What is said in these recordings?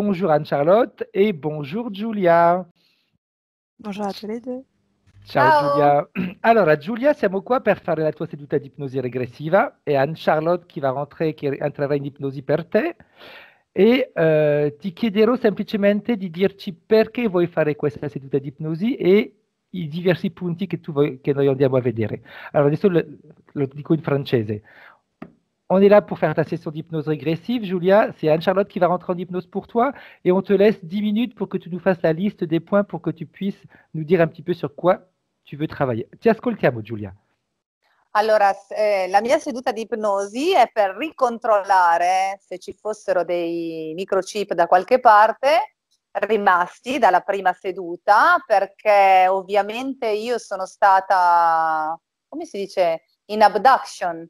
bonjour Anne-Charlotte et bonjour Giulia. Bonjour a tous les deux. Ciao Ciao. Giulia. Allora Giulia, siamo qua per fare la tua seduta di ipnosi regressiva e Anne-Charlotte che entrerà in ipnosi per te e ti chiederò semplicemente di dirci perché vuoi fare questa seduta di ipnosi e i diversi punti che noi andiamo a vedere. Allora adesso lo dico in francese. On est là pour faire ta session d'hypnose régressive. Julia, c'est Anne-Charlotte qui va rentrer en hypnose pour toi et on te laisse 10 minutes pour que tu nous fasses la liste des points pour que tu puisses nous dire un petit peu sur quoi tu veux travailler. Ti ascoltiamo, Giulia. Allora, la mia seduta di ipnosi è per ricontrollare se ci fossero dei microchip da qualche parte rimasti dalla prima seduta, perché ovviamente io sono stata, come si dice, in abduction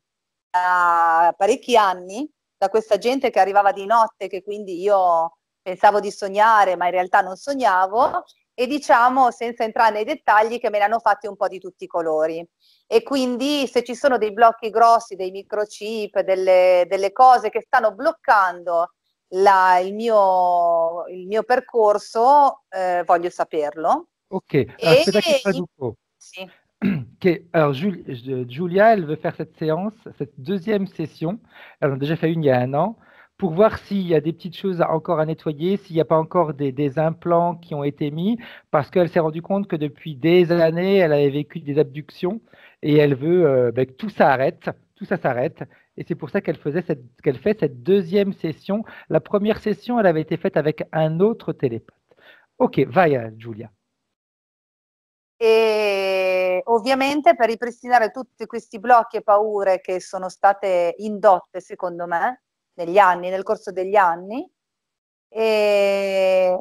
da parecchi anni da questa gente che arrivava di notte, che quindi io pensavo di sognare, ma in realtà non sognavo, e diciamo, senza entrare nei dettagli, che me ne hanno fatti un po' di tutti i colori. E quindi se ci sono dei blocchi grossi, dei microchip, delle cose che stanno bloccando il mio percorso, voglio saperlo. Ok, alors aspetta che traduco. Sì. Alors, Julia, elle veut faire cette séance, cette deuxième session. Elle en a déjà fait une il y a un an, pour voir s'il y a des petites choses encore à nettoyer, s'il n'y a pas encore des implants qui ont été mis, parce qu'elle s'est rendue compte que depuis des années, elle avait vécu des abductions et elle veut que tout ça s'arrête. Et c'est pour ça qu'elle fait cette deuxième session. La première session, elle avait été faite avec un autre télépathe. Ok, vai Giulia. E ovviamente per ripristinare tutti questi blocchi e paure che sono state indotte, secondo me, negli anni, nel corso degli anni, e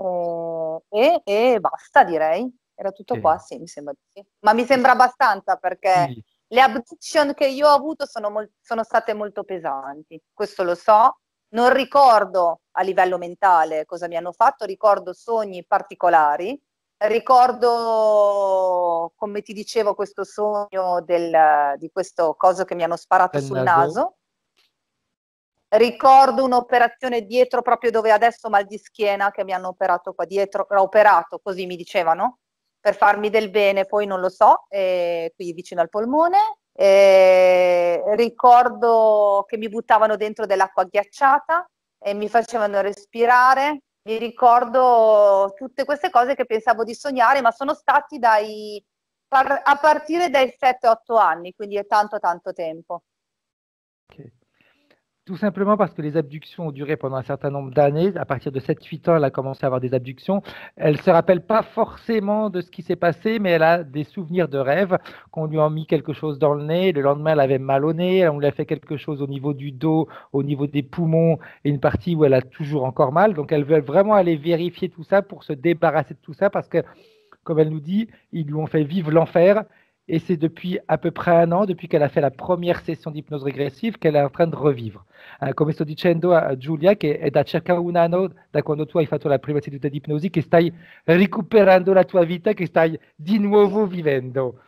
basta, direi. Era tutto qua, sì, mi sembra di sì. Ma mi sembra abbastanza, perché Sì. le abduction che io ho avuto sono state molto pesanti, questo lo so. Non ricordo a livello mentale cosa mi hanno fatto, ricordo sogni particolari. Ricordo, come ti dicevo, questo sogno di questo coso che mi hanno sparato sul naso. Ricordo un'operazione dietro, proprio dove adesso ho mal di schiena, che mi hanno operato qua dietro, l'ho operato, così mi dicevano, per farmi del bene, poi non lo so, qui vicino al polmone. Ricordo che mi buttavano dentro dell'acqua ghiacciata e mi facevano respirare. Mi ricordo tutte queste cose che pensavo di sognare, ma sono stati a partire dai 7-8 anni, quindi è tanto tempo. Okay. Tout simplement parce que les abductions ont duré pendant un certain nombre d'années. À partir de 7-8 ans, elle a commencé à avoir des abductions. Elle ne se rappelle pas forcément de ce qui s'est passé, mais elle a des souvenirs de rêve, qu'on lui a mis quelque chose dans le nez. Le lendemain, elle avait mal au nez. On lui a fait quelque chose au niveau du dos, au niveau des poumons, et une partie où elle a toujours encore mal. Donc, elle veut vraiment aller vérifier tout ça pour se débarrasser de tout ça, parce que, comme elle nous dit, ils lui ont fait vivre l'enfer. Et c'est depuis à peu près un an, depuis qu'elle a fait la première session d'hypnose régressive, qu'elle est en train de revivre. Come sto dicendo a Giulia, che è da circa un anno, da quando tu hai fatto la prima seduta di ipnosi, che stai recuperando la tua vita, che stai di nuovo vivendo.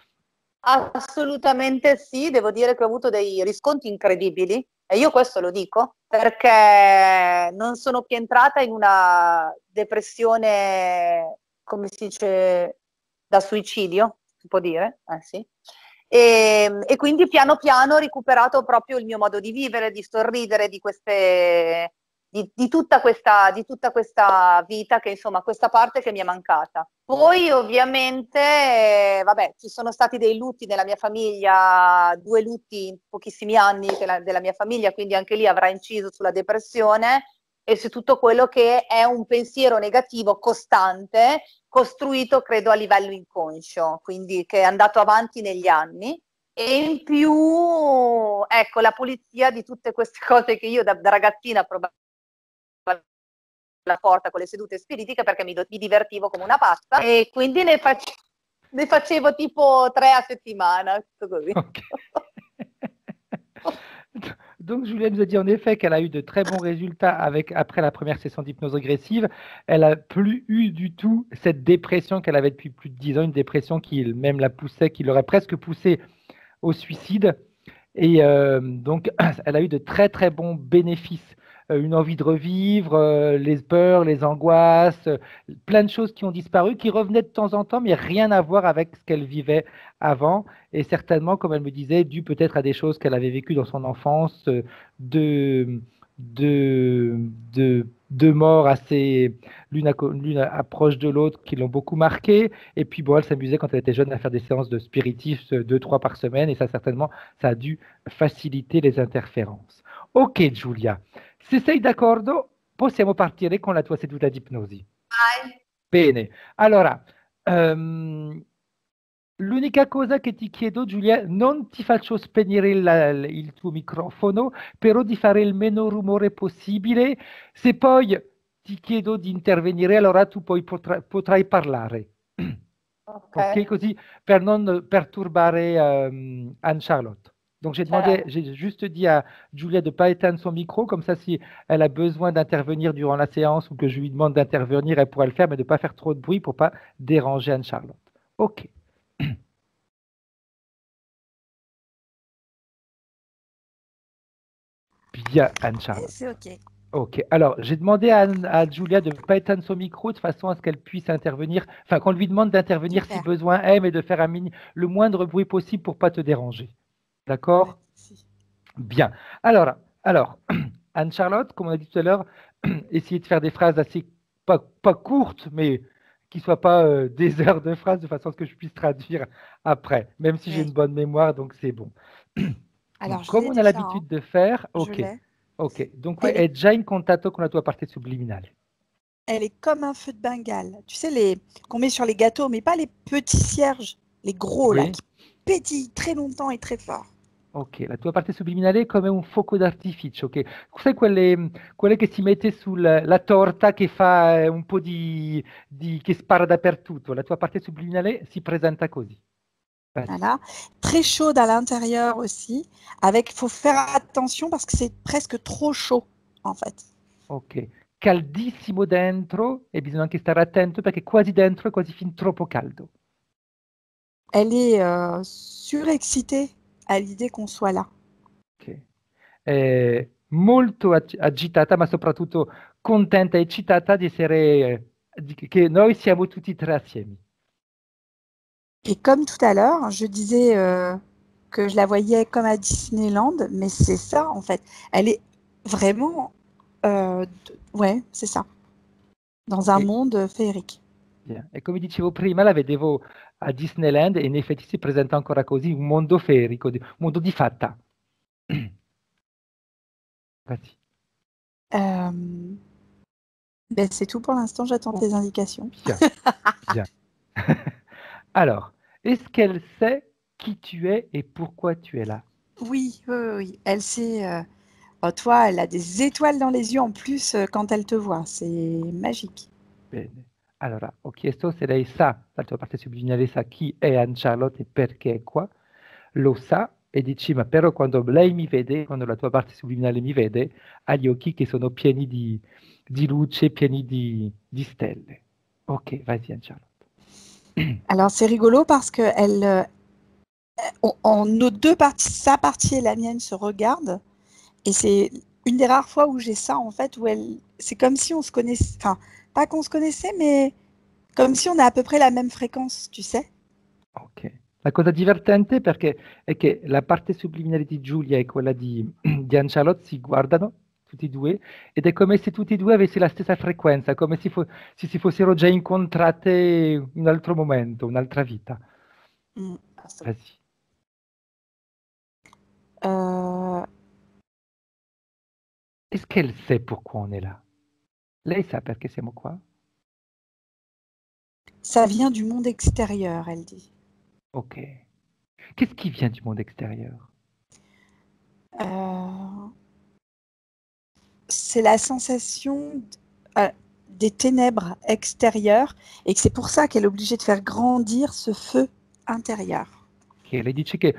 Assolutamente sì, devo dire che ho avuto dei riscontri incredibili, e io questo lo dico perché non sono più entrata in una depressione, come si dice, da suicidio, si può dire? Sì. E quindi piano piano ho recuperato proprio il mio modo di vivere, di sorridere, di tutta questa vita, che insomma, questa parte che mi è mancata. Poi ovviamente, vabbè, ci sono stati dei lutti nella mia famiglia, 2 lutti in pochissimi anni della mia famiglia, quindi anche lì avrà inciso sulla depressione e su tutto quello che è un pensiero negativo costante, costruito credo a livello inconscio, quindi che è andato avanti negli anni. E in più, ecco, la pulizia di tutte queste cose che io da ragazzina probabilmente la porta con le sedute spiritiche, perché mi divertivo come una pazza, e quindi ne facevo tipo 3 a settimana, così. Okay. Donc, Julia nous a dit en effet qu'elle a eu de très bons résultats après la première session d'hypnose régressive. Elle n'a plus eu du tout cette dépression qu'elle avait depuis plus de 10 ans, une dépression qui même la poussait, qui l'aurait presque poussée au suicide. Et donc, elle a eu de très, très bons bénéfices une envie de revivre, les peurs, les angoisses, plein de choses qui ont disparu, qui revenaient de temps en temps, mais rien à voir avec ce qu'elle vivait avant. Et certainement, comme elle me disait, dû peut-être à des choses qu'elle avait vécues dans son enfance, de, de, de morts assez l'une approche de l'autre qui l'ont beaucoup marqué. Et puis, bon, elle s'amusait quand elle était jeune à faire des séances de spiritisme 2, 3 par semaine. Et ça, certainement, ça a dû faciliter les interférences. Ok, Giulia, se sei d'accordo, possiamo partire con la tua seduta di ipnosi. Vai. Bene, allora, l'unica cosa che ti chiedo, Giulia, non ti faccio spegnere il tuo microfono, però di fare il meno rumore possibile. Se poi ti chiedo di intervenire, allora tu poi potrai parlare. Ok, Ok, così per non perturbare Anne-Charlotte. Donc certo. j'ai juste dit à Julia de ne pas éteindre son micro, comme ça si elle a besoin d'intervenir durant la séance ou que je lui demande d'intervenir, elle pourra le faire, mais de ne pas faire trop de bruit pour ne pas déranger Anne-Charlotte. Ok. Bien, Anne-Charlotte. C'est OK. Ok, alors j'ai demandé à Julia de ne pas éteindre son micro de façon à ce qu'elle puisse intervenir, enfin qu'on lui demande d'intervenir si Super. besoin est, mais de faire le moindre bruit possible pour ne pas te déranger. D'accord? Merci. Bien. Alors Anne-Charlotte, comme on a dit tout à l'heure, essayez de faire des phrases assez, pas courtes, mais qui ne soient pas des heures de phrases, de façon à ce que je puisse traduire après, même si j'ai Oui. une bonne mémoire, donc c'est bon. Alors, Donc, je comme l'ai on a déjà, l'habitude de faire, je ok. l'ai. Ok, dunque Elle est, è già in contatto con la tua parte subliminale. elle est comme un feu de Bengale. Tu sais, qu'on met sur les gâteaux, mais pas les petits cierges, les gros, là, Oui. qui pétillent très longtemps et très fort. Ok, la tua parte subliminale è come un fuoco d'artificio, ok? Sai quelle che si mette sulla torta che fa un po' che spara dappertutto. La tua parte subliminale si presenta così. Vas-y. Voilà. Très chaude à l'intérieur aussi. Faut faire attention parce que c'est presque trop chaud, en fait. Ok, caldissimo dentro e bisogna anche stare attento perché quasi dentro è quasi fin troppo caldo. Elle est surexcitée à l'idée qu'on soit là. Ok. Molto agitata, ma soprattutto contenta e eccitata di essere, che noi siamo tutti e tre assieme. Et comme tout à l'heure, je disais que je la voyais comme à Disneyland, mais c'est ça en fait. Elle est vraiment, ouais, c'est ça, dans un Ok, monde féerique. bien. E come dicevo prima, la vedevo a Disneyland e in effetti si presenta ancora così, un mondo ferico, un mondo di fatta. Vas-y. Ben, c'est tout pour l'instant, j'attends tes indications. Bien, bien. Alors, est-ce qu'elle sait qui tu es et pourquoi tu es là? Oui, oui, oui, oui. Elle sait, oh, toi, elle a des étoiles dans les yeux en plus quand elle te voit. C'est magique. Bene. Allora, ho chiesto se lei sa, la tua parte subliminale sa chi è Anne Charlotte e perché è qua. Lo sa e dici, ma però quando lei mi vede, quando la tua parte subliminale mi vede, ha gli occhi che sono pieni di luce, pieni di stelle. Ok, vas-y Anne Charlotte. Alors, c'est rigolo parce que nos deux parties, sa partie et la mienne, se regardent. Et c'est une des rares fois où j'ai ça, en fait, où c'est comme si on se connaissait, enfin, pas qu'on se connaissait, mais comme si on a à peu près la même fréquence, tu sais. Ok. La cosa divertente perché è che la parte subliminale di Giulia e quella di Anne Charlotte si guardano tutti e due ed è come se tutti e due avessero la stessa frequenza, come se si fossero già incontrate in un altro momento, un'altra vita. Mm. Vas-y. Est-ce qu'elle sait pourquoi on est là? Lei sa perché siamo qua? Ça vient du monde extérieur, elle dit. Ok. Qu'est-ce qui vient du monde extérieur? C'est la sensation des ténèbres extérieures et que c'est pour ça qu'elle est obligée de faire grandir ce feu intérieur. Che lei dice che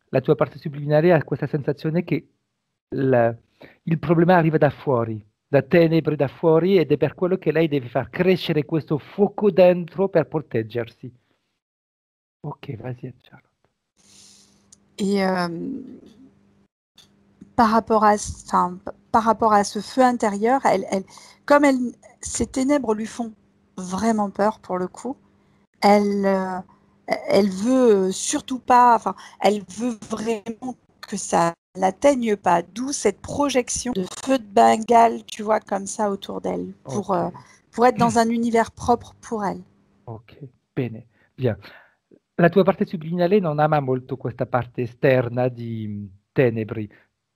la tua parte subliminale ha questa sensazione che il problema arriva da fuori, da tenebre da fuori, ed è per quello che lei deve far crescere questo fuoco dentro per proteggersi. Ok, vas-y, Charlotte. Et par rapport à ce feu intérieur, ces ténèbres lui font vraiment peur pour le coup. Elle veut surtout pas, enfin, elle veut vraiment que ça l'atteigne pas, d'où cette projection de feu de Bengale, tu vois, comme ça autour d'elle, pour être dans un univers propre pour elle. Ok, bene, via. La tua parte subliminale non ama molto questa parte esterna di tenebri,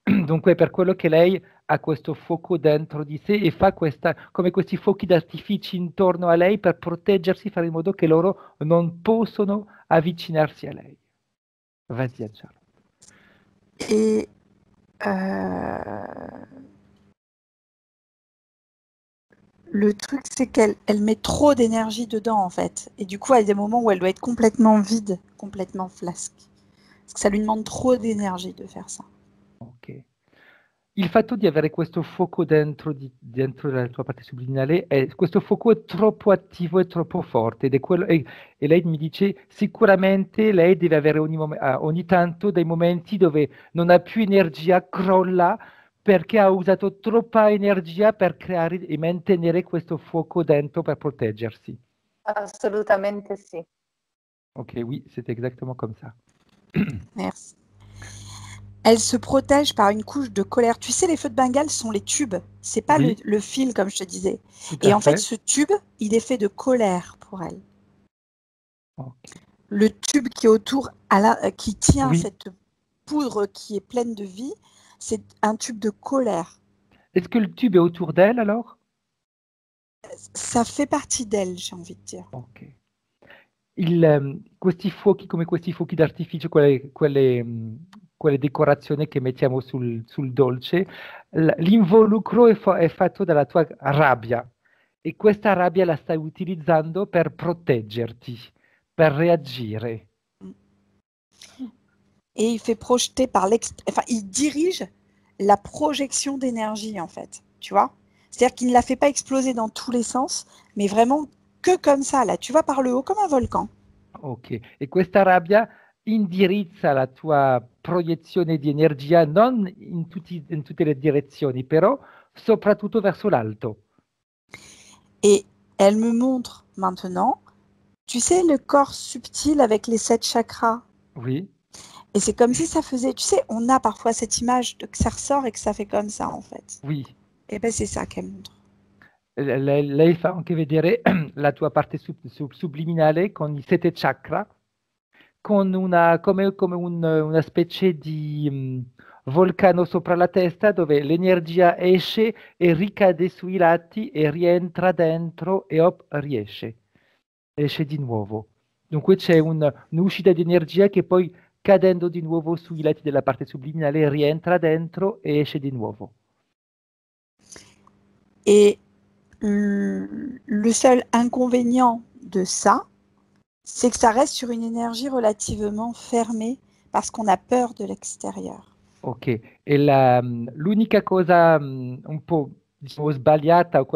dunque per quello che lei ha questo fuoco dentro di sé e fa come questi fuochi d'artificio intorno a lei per proteggersi, fare in modo che loro non possono avvicinarsi a lei. Vas-y, Anne-Charlotte. Et le truc, c'est qu'elle met trop d'énergie dedans, en fait. Et du coup, il y a des moments où elle doit être complètement vide, complètement flasque. Parce que ça lui demande trop d'énergie de faire ça. Ok. Il fatto di avere questo fuoco dentro la tua parte subliminale, questo fuoco è troppo attivo e troppo forte e lei mi dice sicuramente lei deve avere ogni tanto dei momenti dove non ha più energia, crolla perché ha usato troppa energia per creare e mantenere questo fuoco dentro per proteggersi. Assolutamente sì. Ok, oui, c'est exactement comme ça. Merci. Elle se protège par une couche de colère. Tu sais, les feux de Bengale sont les tubes. C'est pas Oui. le fil, comme je te disais. Tout Et à en fait, fait. ce tube, il est fait de colère pour elle. Ok. Le tube qui est autour, qui tient Oui. cette poudre qui est pleine de vie, c'est un tube de colère. Est-ce que le tube est autour d'elle alors? Ça fait partie d'elle, j'ai envie de dire. Ok. Questi fuochi come questi fuochi d'artificio, quelle decorazioni che mettiamo sul dolce, l'involucro è fatto dalla tua rabbia e questa rabbia la stai utilizzando per proteggerti, per reagire. Et il fait projeter enfin, il dirige la projection d'énergie, en fait. Tu vois? C'est-à-dire qu'il ne la fait pas exploser dans tous les sens, mais vraiment que comme ça, là. Tu vas par le haut comme un volcan. Ok, e questa rabbia indirizza la tua proiezione di energia non in tutte le direzioni, però soprattutto verso l'alto. Et elle me montre maintenant, tu sais, le corps subtil avec les 7 chakras. Oui. Et c'est comme si ça faisait, tu sais, on a parfois cette image que ça ressort et que ça fait comme ça, en fait. Oui. Et ben c'est ça qu'elle montre. Lei fa anche vedere la tua parte subliminale con i 7 chakra, con una specie di vulcano sopra la testa dove l'energia esce e ricade sui lati e rientra dentro e esce di nuovo. Dunque c'è un'uscita di energia che poi cadendo di nuovo sui lati della parte subliminale rientra dentro e esce di nuovo. Et le seul inconvénient de ça, c'est que ça reste sur une énergie relativement fermée parce qu'on a peur de l'extérieur. Ok, e l'unica cosa un po' diciamo, sbagliata o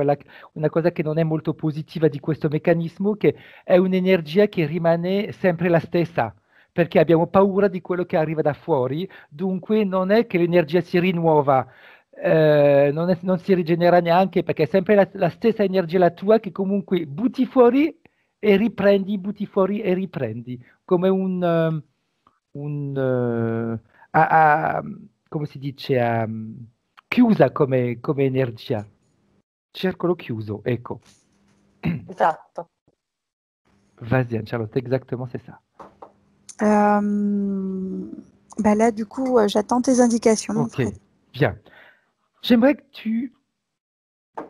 una cosa che non è molto positiva di questo meccanismo che è un'energia che rimane sempre la stessa, perché abbiamo paura di quello che arriva da fuori, dunque non è che l'energia si rinnuova, non si rigenera neanche perché è sempre la stessa energia la tua che comunque butti fuori e riprendi, butti fuori e riprendi, come come si dice, chiusa come energia. Circolo chiuso, ecco. Esatto. Vas-y, Charlotte, exactement, c'est ça. Bah là, du coup, j'attends tes indications. Ok, bien. J'aimerais que tu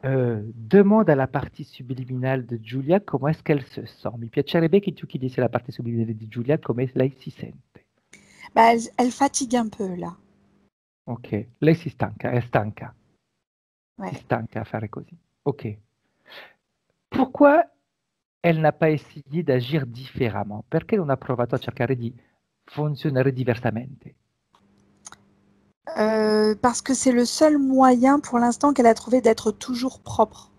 demandes à la partie subliminale de Giulia comment est-ce qu'elle se sent. Mi piacerebbe che tu chiedessi alla parte subliminale di Giulia come lei si sente. Bah, elle fatigue un peu, là. Ok, lei si stanca, è stanca. Ouais. Si stanca a fare così. Ok. Pourquoi elle n'a pas essayé d'agir différemment? Perché non ha provato a cercare di funzionare diversamente? Parce que c'est le seul moyen pour l'instant qu'elle a trouvé d'être toujours propre.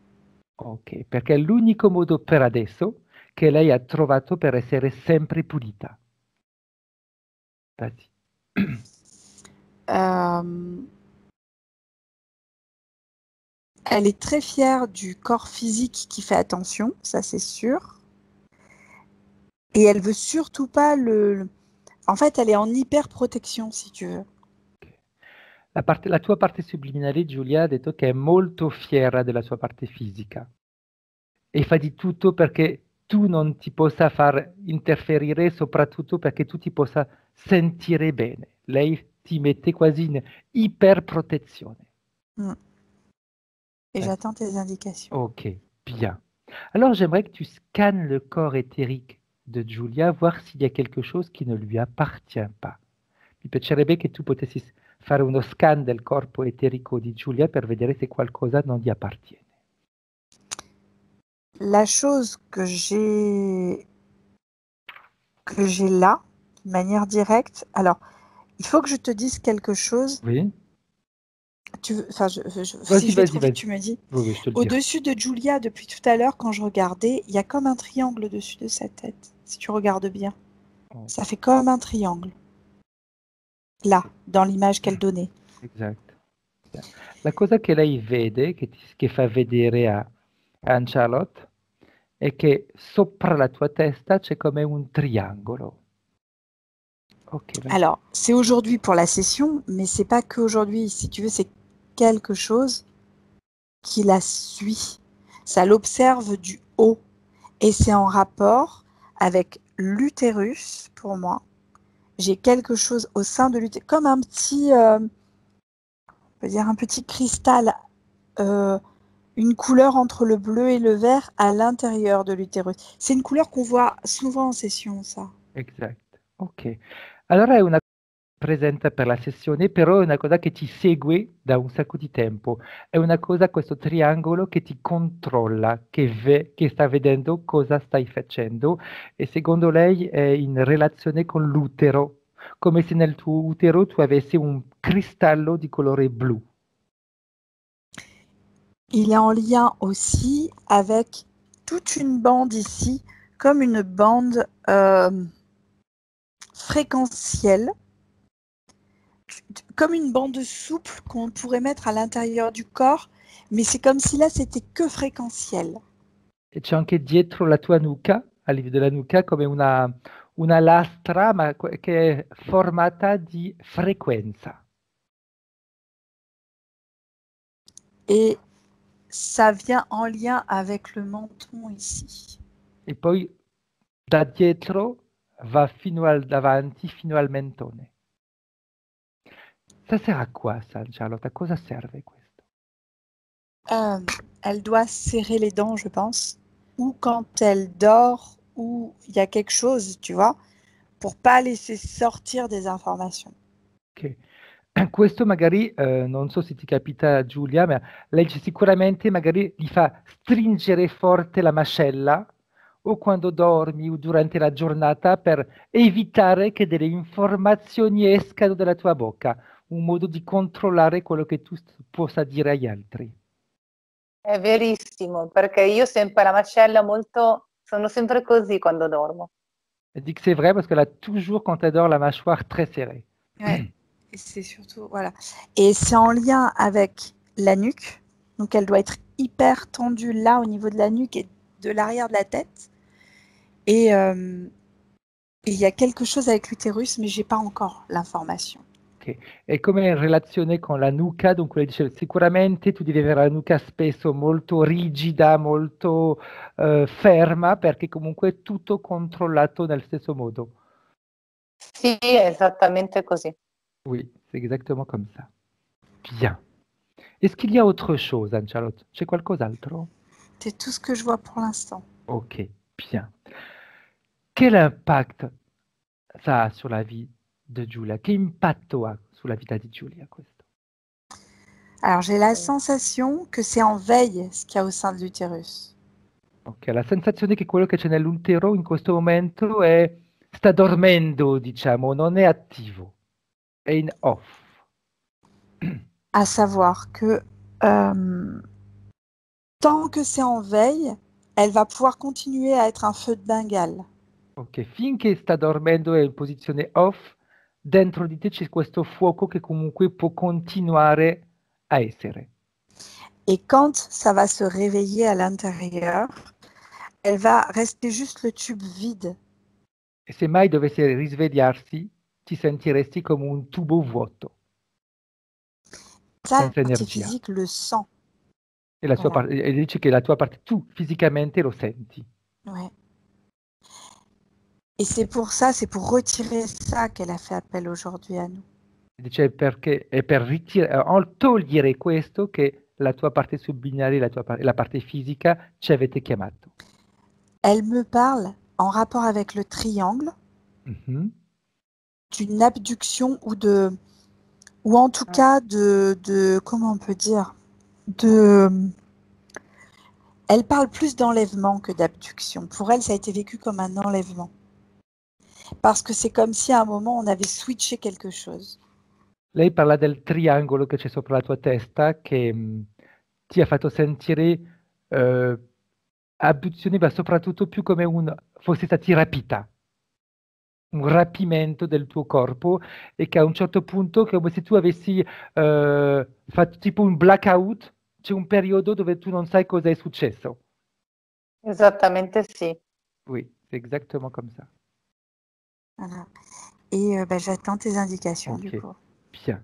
Ok, perché è l'unico modo per adesso che lei ha trovato per essere sempre pulita. Vas-y. Elle est très fière du corps physique qui fait attention, ça c'est sûr. Et elle veut surtout pas En fait, elle est en hyper protection, si tu veux. La tua parte subliminale, Giulia, ha detto che è molto fiera della sua parte fisica e fa di tutto perché tu non ti possa far interferire, soprattutto perché tu ti possa sentire bene. Lei ti mette quasi in iperprotezione. Mm. Et j'attends tes indications. Ok, bien. Alors j'aimerais que tu scannes le corps éthérique de Giulia, voir s'il y a quelque chose qui ne lui appartient pas. Mi piacerebbe che tu potessi fare uno scan del corpo eterico di Giulia per vedere se qualcosa non gli appartiene. La chose que j'ai là, de manière directe. Alors, il faut que je te dise quelque chose. Oui. Enfin, Vas-y, si je vais vas-y, trop vas-y. vite, tu me dis. Oui, oui, je te le dirai. Au-dessus de Giulia, depuis tout à l'heure, quand je regardais, il y a comme un triangle au-dessus de sa tête. Si tu regardes bien, Oh, ça fait comme un triangle. Là, dans l'image qu'elle donnait. esatto. La cosa che lei vede, che fa vedere a Anne-Charlotte, è che sopra la tua testa c'è come un triangolo. Ok, vas-y. Alors, c'est aujourd'hui pour la session, mais c'est pas qu'aujourd'hui. Si tu veux, c'est quelque chose qui la suit. Ça l'observe du haut. Et c'est en rapport avec l'utérus, pour moi. J'ai quelque chose au sein de l'utérus, comme un petit, on peut dire un petit cristal, une couleur entre le bleu et le vert à l'intérieur de l'utérus. C'est une couleur qu'on voit souvent en session, ça. Esatto. Ok. Allora è una presente per la sessione, però è una cosa che ti segue da un sacco di tempo. È una cosa, questo triangolo, che ti controlla, che sta vedendo cosa stai facendo e secondo lei è in relazione con l'utero, come se nel tuo utero tu avessi un cristallo di colore blu. Il est en lien aussi avec toute une bande ici, comme une bande fréquentielle, comme une bande souple qu'on pourrait mettre à l'intérieur du corps, mais c'est comme si là c'était que fréquentiel. E c'è anche dietro la tua nuca, a livello della nuca, come una lastra ma che è formata di frequenza. Et ça vient en lien avec le menton ici. E poi da dietro va fino davanti, fino al mentone. Ça sert à quoi ça, Charlotte? À quoi ça serve questo? Elle doit serrer les dents, je pense, ou quand elle dort, ou il y a quelque chose, tu vois, pour pas laisser sortir des informations. Ok. Questo magari, non so se ti capita Giulia, ma lei sicuramente magari gli fa stringere forte la mascella o quando dormi o durante la giornata per evitare che delle informazioni escano dalla tua bocca, un modo di controllare quello che tu possa dire agli altri. È verissimo, perché io sempre la mascella sono sempre così quando dormo. Elle dit que c'est vrai parce qu'elle a toujours, quand elle dort, la mâchoire très serrée. Ouais. Et c'est surtout, voilà. Et c'est en lien avec la nuque. Donc, elle doit être hyper tendue là, au niveau de la nuque et de l'arrière de la tête. Et il y a quelque chose avec l'utérus, mais j'ai pas encore l'information. Ok. E come in relazione con la nuca, dunque lei dice sicuramente tu devi avere la nuca spesso molto rigida, molto ferma, perché comunque è tutto controllato nel stesso modo. Sì, è esattamente così. Oui, c'est exactement comme ça. Bien. Est-ce qu'il y a autre chose, Anne-Charlotte? C'è qualcos'altro? C'est tout ce que je vois pour l'instant. Ok, bien. Quel impact ça a sur la vie de Giulia? Che impatto ha sulla vita di Giulia questo? Alors, j'ai la sensation que c'est en veille ce qu'il y a au sein de l'utérus. Ok, la sensazione che quello che c'è nell'utero in questo momento sta dormendo, diciamo, non è attivo, è in off. À savoir que tant que c'est en veille, elle va pouvoir continuer à être un feu de Bengale. Ok, finché sta dormendo è in posizione off, dentro di te c'è questo fuoco che comunque può continuare a essere. Et quand ça va se réveiller à l'intérieur, elle va rester juste le tube vide. E se mai dovesse risvegliarsi, ti sentiresti come un tubo vuoto, Ça, la senza partie energia. physique le sent. E, la sua Voilà. e dici che la tua parte, tu fisicamente lo senti. Ouais. Et c'est pour ça, c'est pour retirer ça qu'elle a fait appel aujourd'hui à nous. Dice perché è per togliere questo che la tua parte subliminale, la parte fisica ci avete chiamato. Elle me parle en rapport avec le triangle Mhm. d'une abduction ou en tout cas comment on peut dire, elle parle plus d'enlèvement que d'abduction. Pour elle, ça a été vécu comme un enlèvement. Parce que c'est comme si à un moment, on avait switché quelque chose. Lei parla del triangolo che c'è sopra la tua testa che ti ha fatto sentire abduzione, ma soprattutto più come fosse stata rapita, un rapimento del tuo corpo e che a un certo punto, come se tu avessi fatto tipo un blackout, c'è un periodo dove tu non sai cosa è successo. Esattamente sì. Oui, c'est exactement comme ça. Voilà. Et j'attends tes indications du Ok, coup. bien.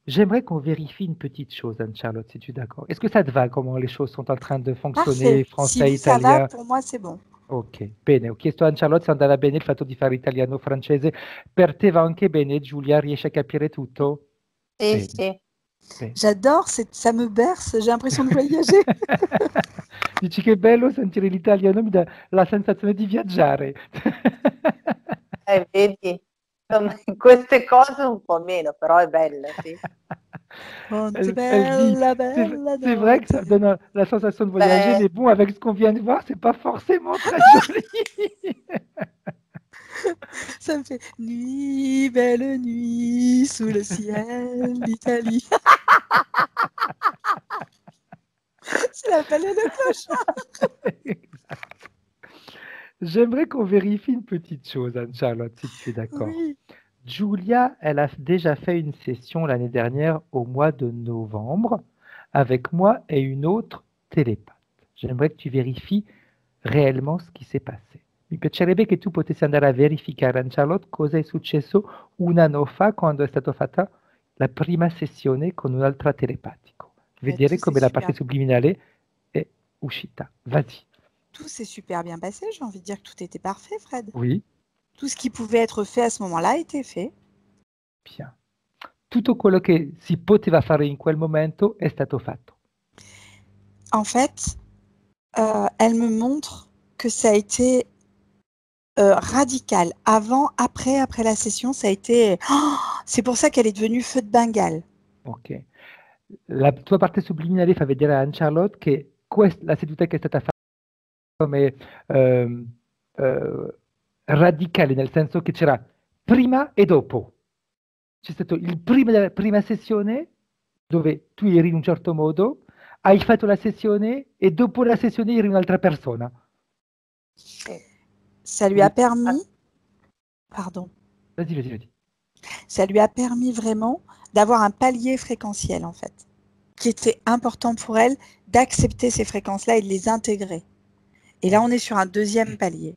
J'aimerais qu'on vérifie une petite chose, Anne-Charlotte, si tu es d'accord. Est-ce que ça te va, comment les choses sont en train de fonctionner, Parfait. Si français, vous, ça va, italien? pour moi, c'est bon. Ok, bene. Ho chiesto a Anne-Charlotte se andava bene il fatto di fare italiano-francese. Per te va anche bene, Giulia? Riesci a capire tutto? Sì, Bene, sì. bene. J'adore, ça me berce, j'ai l'impression de voyager. Dici che è bello sentire l'italiano, mi dà la sensazione di viaggiare. Vedi? Insomma, queste cose un po' meno, però è bella, sì. Monte Elle dit, bella, bella c'est vrai que ça notte. donne la sensation de voyager, Beh, mais bon, avec ce qu'on vient de voir, c'est pas forcément très joli. Ça me fait nuit, belle nuit, sous le ciel d'Italie. C'est la belle et le clochard. Exact. J'aimerais qu'on vérifie une petite chose, Anne-Charlotte, si tu es d'accord. Oui. Julia, elle a déjà fait une session l'année dernière au mois de novembre avec moi et une autre télépathe. J'aimerais que tu vérifies réellement ce qui s'est passé. Mi piacerebbe che tu potessi andare a verificare, Anne-Charlotte, cosa è successo un anno fa quando è stata fatta la prima sessione con un'altra telepatico. Vedere Tout s'est come la parte super, subliminale è uscita. Vas-y. tout s'est super bien passé. J'ai envie de dire que tout était parfait, Fred. Oui, Tout ce qui pouvait être fait à ce moment-là a été fait. bien. Tutto quello che si poteva fare in quel momento è stato fatto. En fait, elle me montre que ça a été radical. Avant, après la session, ça a été... Oh, c'est pour ça qu'elle est devenue feu de Bengale. Ok. La tua parte subliminale fa vedere a Anne-Charlotte che la seduta che è stata fatta come radicale, nel senso che c'era prima e dopo. C'è stato il prima della prima sessione, dove tu eri in un certo modo, hai fatto la sessione e dopo la sessione eri un'altra persona. Ça lui a permis... Pardon. Vas-y, vas-y, vas-y. Ça lui a permis vraiment d'avoir un palier fréquentiel, en fait, qui était important pour elle d'accepter ces fréquences-là et de les intégrer. Et là, on est sur un deuxième palier.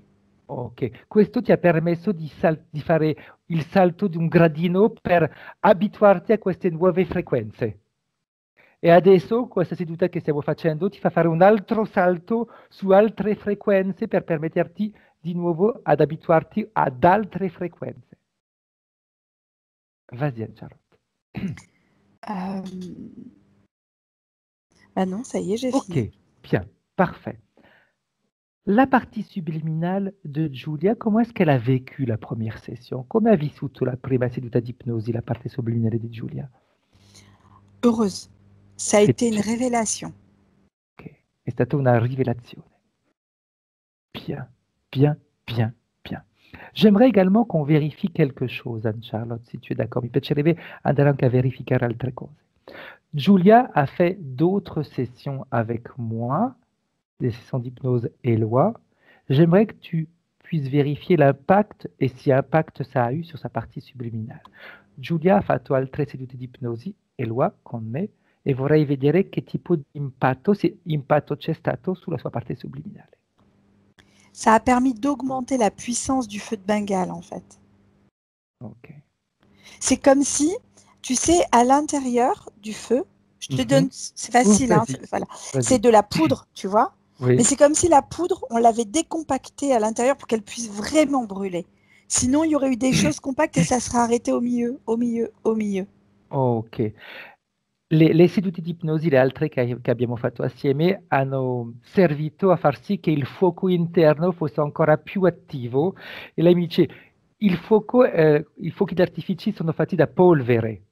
Ok, questo ti ha permesso di fare il salto di un gradino per abituarti a queste nuove frequenze. E adesso questa seduta che stiamo facendo ti fa fare un altro salto su altre frequenze per permetterti di nuovo ad abituarti ad altre frequenze. Vas-y, Anne-Charlotte. Bah non, ça y est, j'ai Ok, fini. bien, parfait. La partie subliminale de Giulia, comment est-ce qu'elle a vécu la première session? Come ha vissuto la prima seduta di ipnosi, la parte subliminale di Giulia? Heureuse. Ça a C'est- été une révélation. Ok, è stata una rivelazione. Bien, bien, bien, bien. J'aimerais également qu'on vérifie quelque chose, Anne-Charlotte, si tu es d'accord. Mi piacerebbe andare anche a verificare altre cose. Giulia a fait d'autres sessions avec moi, des sessions d'hypnose Eloi. J'aimerais que tu puisses vérifier l'impact et si impact ça a eu sur sa partie subliminale. Giulia ha fatto altre sedute di ipnosi Eloi con me e vorrei vedere che tipo di impatto c'è stato sulla sua parte subliminale. Ça a permis d'augmenter la puissance du feu de Bengale, en fait. Ok. C'est comme si, tu sais, à l'intérieur du feu, je te donne, c'est facile, hein, voilà, c'est de la poudre, tu vois, Oui. mais c'est comme si la poudre, on l'avait décompactée à l'intérieur pour qu'elle puisse vraiment brûler. Sinon, il y aurait eu des choses compactes et ça serait arrêté au milieu, au milieu, au milieu. Ok. Le sedute di ipnosi, le altre che abbiamo fatto assieme, hanno servito a far sì che il fuoco interno fosse ancora più attivo. E lei mi dice, i fuochi d'artificio sono fatti da polvere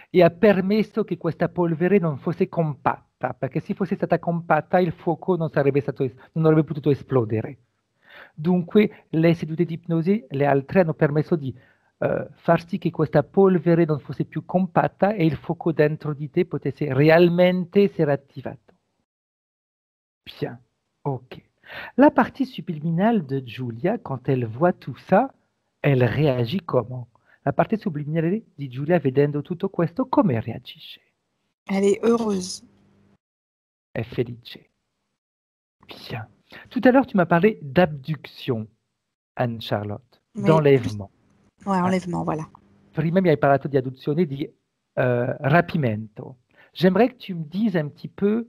e ha permesso che questa polvere non fosse compatta, perché se fosse stata compatta il fuoco non avrebbe potuto esplodere. Dunque le sedute di ipnosi, le altre, hanno permesso di far sì che questa polvere non fosse più compatta e il fuoco dentro di te potesse realmente essere attivato. Bien, ok. La partie subliminale de Giulia, quand elle voit tout ça, elle réagit comment? La parte subliminale di Giulia, vedendo tutto questo, come reagisce? Elle est heureuse. È felice. Bien. Tout à l'heure, tu m'as parlé d'abduction, Anne-Charlotte, Mais d'enlèvement. Ouais, enlèvement, voilà. Prima mi hai parlato di adozione, di rapimento. J'aimerais que tu me dises un petit peu,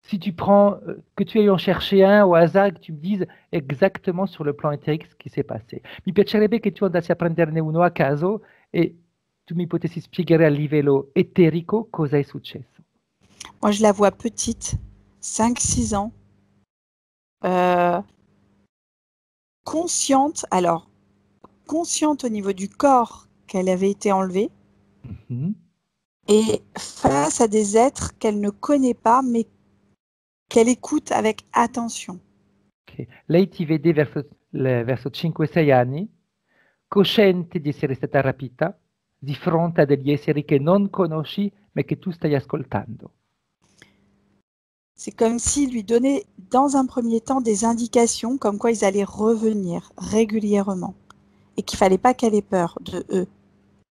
si tu prends, que tu aies en cherché un au hasard, que tu me dises exactement sur le plan éthérique ce qui s'est passé. Mi piacerebbe che tu andassi a prenderne uno a caso e tu mi potessi spiegare a livello eterico cosa è successo. Moi, je la vois petite, 5-6 ans, consciente, alors, consciente au niveau du corps qu'elle avait été enlevée, Mhm. et face à des êtres qu'elle ne connaît pas, mais qu'elle écoute avec attention. Ok. Lei ti vede verso 5-6 anni, cosciente di essere stata rapita, di fronte a degli esseri che non conosci, ma che tu stai ascoltando. C'est comme s'il lui donnait, dans un premier temps, des indications comme quoi ils allaient revenir régulièrement et qu'il fallait pas qu'elle ait peur de eux.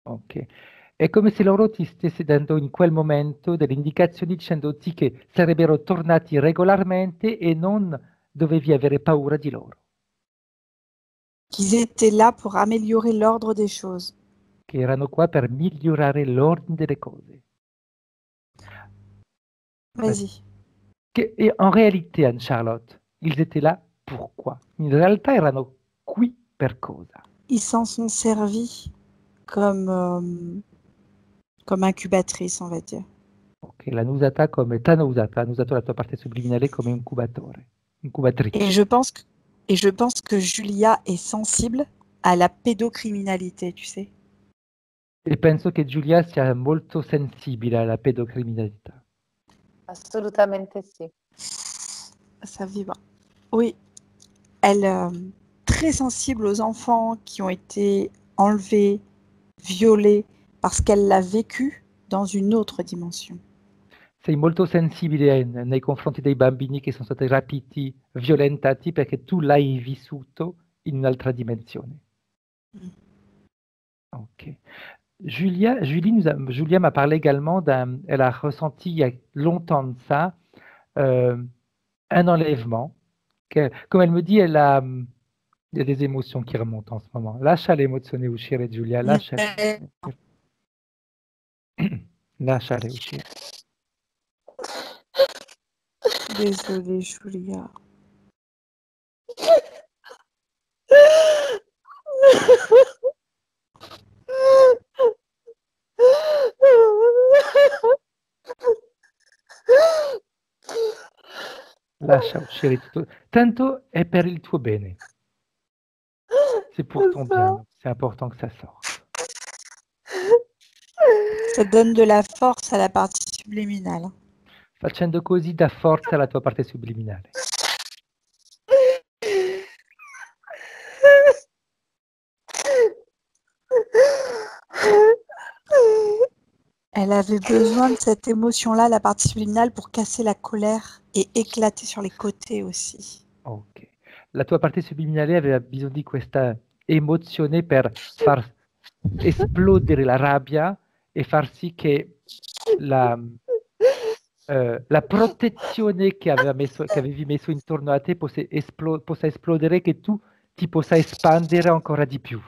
Ok. È come se loro ti stesse dando in quel momento delle indicazioni dicendoti che sarebbero tornati regolarmente e non dovevi avere paura di loro, Qu'ils étaient là pour améliorer l'ordre des choses. che erano qua per migliorare l'ordine delle cose. Vas-y. E en réalité, Anne-Charlotte, ils étaient là pourquoi? In realtà erano qui per cosa? Ils s'en sont servis comme incubatrice, on va dire. Ok, l'hanno usata come, t'hanno usata, hanno usato la tua parte subliminale come incubatore, incubatrice. Et je pense que Julia est sensible à la pédocriminalité, tu sais. E penso che Giulia sia molto sensibile alla pedocriminalità. Assolutamente sì. Ça vibre. Oui, elle très sensible aux enfants qui ont été enlevés, violés, parce qu'elle l'a vécu dans une autre dimension. Sei molto sensibile nei confronti dei bambini che sono stati rapiti, violentati, perché tu l'hai vissuto in un'altra dimensione. Mm. Ok. Julia m'a parlé également elle a ressenti il y a longtemps de ça un enlèvement. Comme elle me dit, il y a des émotions qui remontent en ce moment. Lascia l'emozione uscire, Giulia, lasciale uscire. Désolée, Julia. Lascia uscire tutto. Tanto è per il tuo bene. C'est pour ton bien. C'est important que ça sorte. Ça donne de la force à la partie subliminale. Facendo così dà forza alla tua parte subliminale. Elle avait besoin de cette émotion-là, la partie subliminale, pour casser la colère et éclater sur les côtés aussi. Ok. La tua parte subliminale aveva bisogno di questa emozione per far esplodere la rabbia e far sì che la protezione che avevi messo intorno a te possa esplodere, che tu ti possa espandere ancora di più.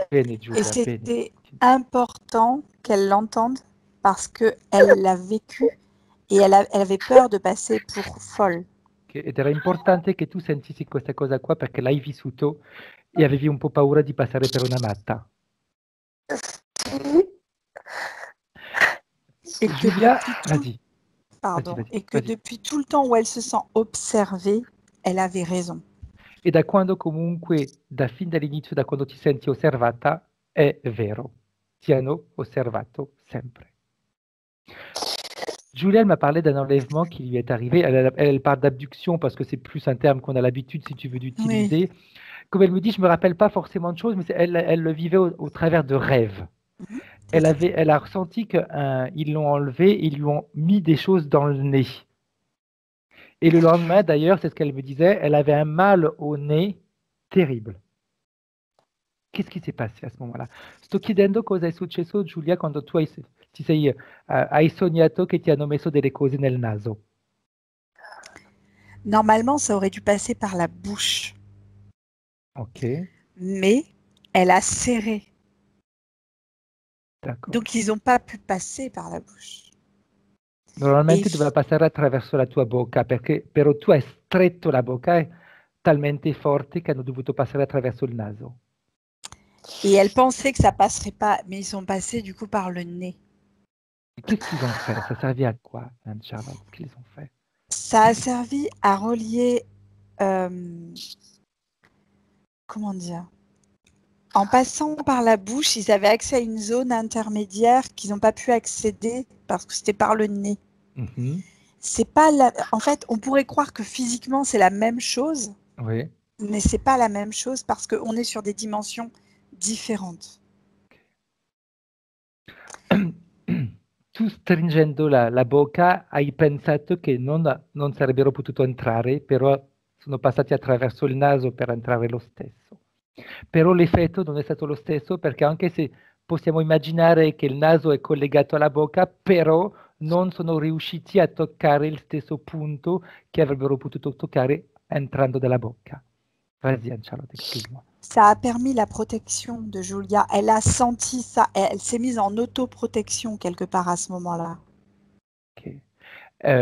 Bene, Et Giulia, bene. c'était important qu'elle l'entende parce qu'elle l'a vécu et elle avait peur de passer pour folle. Ed era importante che tu sentissi questa cosa qua perché l'hai vissuto e avevi un po' paura di passare per una matta. Et que Giulia, depuis tout, vas-y, pardon, vas-y, et que vas-y. depuis tout le temps où elle se sent observée, elle avait raison. E da quando comunque, fin dall'inizio, da quando ti senti osservata, è vero. Ti hanno osservato sempre. Julia, elle m'a parlé d'un enlèvement qui lui est arrivé. Elle parle d'abduction parce que c'est plus un terme qu'on a l'habitude, si tu veux, Oui. d'utiliser. Comme elle me dit, je me rappelle pas forcément de choses, mais elle le vivait au travers de rêves. Mhm. Elle a ressenti qu'ils l'ont enlevé et ils lui ont mis des choses dans le nez. Et le lendemain, d'ailleurs, c'est ce qu'elle me disait, elle avait un mal au nez terrible. Qu'est-ce qui s'est passé à ce moment-là? Sto chiedendo cosa è successo, Giulia, quando tu hai sognato che ti hanno messo delle cose nel naso. Normalement, ça aurait dû passer par la bouche, Ok, mais elle a serré. d'accord. Donc, ils n'ont pas pu passer par la bouche. Normalmente Et- doveva passare attraverso la tua bocca, però tu hai stretto la bocca talmente forte che hanno dovuto passare attraverso il naso. Et elle pensait que ça passerait pas, mais ils sont passés du coup par le nez. Qu'est-ce qu'ils ont fait? Ça servait à quoi, Anne-Charlotte? Ce qu'ils ont fait? Ça a servi à relier, comment dire, en passant par la bouche, ils avaient accès à une zone intermédiaire qu'ils n'ont pas pu accéder parce que c'était par le nez. Mhm. C'est pas la... En fait, on pourrait croire que physiquement c'est la même chose, Oui. mais c'est pas la même chose parce qu'on est sur des dimensions différentes. Tu stringendo la bocca hai pensato che non sarebbero potuto entrare, però sono passati attraverso il naso per entrare lo stesso. Però l'effetto non è stato lo stesso perché anche se possiamo immaginare che il naso è collegato alla bocca, però non sono riusciti a toccare il stesso punto che avrebbero potuto toccare entrando dalla bocca. Vas-y, Anne-Charlotte, excuse-moi. Ça a permis la protection de Julia. Elle a senti ça. Elle s'est mise en autoprotection quelque part à ce moment-là. Ok.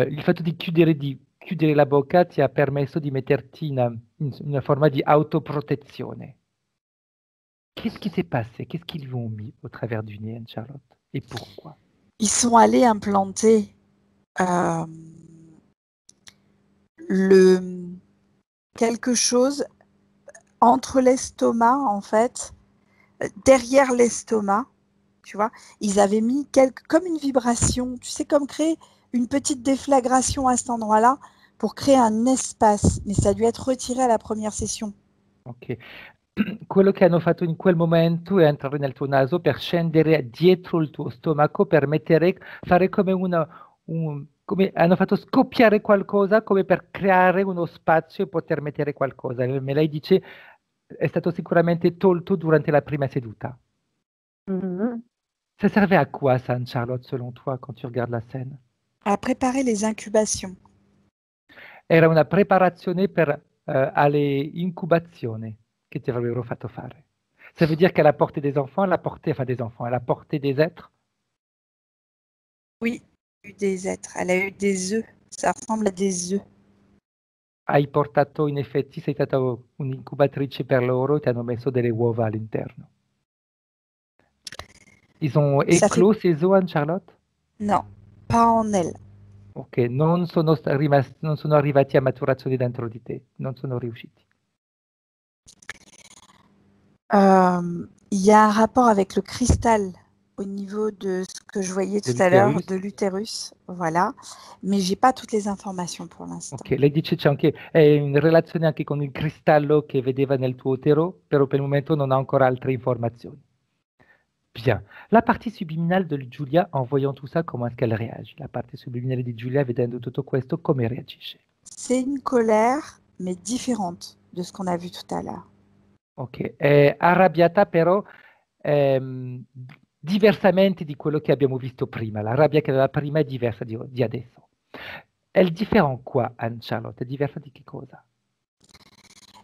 Il fatto di chiudere la bocca ti ha permesso di metterti in una forma di autoprotezione. Qu'est-ce qui s'est passé? Qu'est-ce qu'ils lui ont mis au travers du nez, Anne-Charlotte? Et pourquoi? Ils sont allés implanter quelque chose entre l'estomac, en fait, derrière l'estomac, tu vois. Ils avaient mis comme une vibration, tu sais, comme créer une petite déflagration à cet endroit-là pour créer un espace. Mais ça a dû être retiré à la première session. Ok. Quello che hanno fatto in quel momento è entrare nel tuo naso per scendere dietro il tuo stomaco per fare come come hanno fatto scoppiare qualcosa come per creare uno spazio e poter mettere qualcosa. Me lei dice è stato sicuramente tolto durante la prima seduta. Mhm. Ça servait à quoi ça, Anne-Charlotte, selon toi, quand tu regardes la scène? À préparer les incubations. Era una preparazione alle incubazioni che ti avrebbero fatto fare. Ça veut dire qu'à la portée des enfants, à la portée des êtres? Oui, elle a eu des êtres, elle a eu des œufs. Ça ressemble à des œufs. Hai portato in effetti, sei stata un'incubatrice per loro e ti hanno messo delle uova all'interno. Ils ont Ça fait... éclos ces œufs, Anne-Charlotte? Non, pas en elle. Ok, non sono arrivati a maturazione dentro di te, non sono riusciti. Il y a un rapport avec le cristal au niveau de ce que je voyais De tout à l'heure, l'utérus? de l'utérus, voilà. Mais j'ai pas toutes les informations pour l'instant. Ok, lei dice c'è anche in relazione anche con il cristallo che vedeva nel tuo utero, però per il momento non ha ancora altre informazioni. Bien. La partie subliminale de Giulia, en voyant tout ça, comment est-ce qu'elle réagit? La parte subliminale di Giulia, vedendo tutto questo, come reagisce? C'est une colère, mais différente de ce qu'on a vu tout à l'heure. Ok, è arrabbiata, però diversamente di quello che abbiamo visto prima. La rabbia che aveva prima è diversa di adesso. Elle diffère en quoi, Anne-Charlotte? È diversa di che cosa?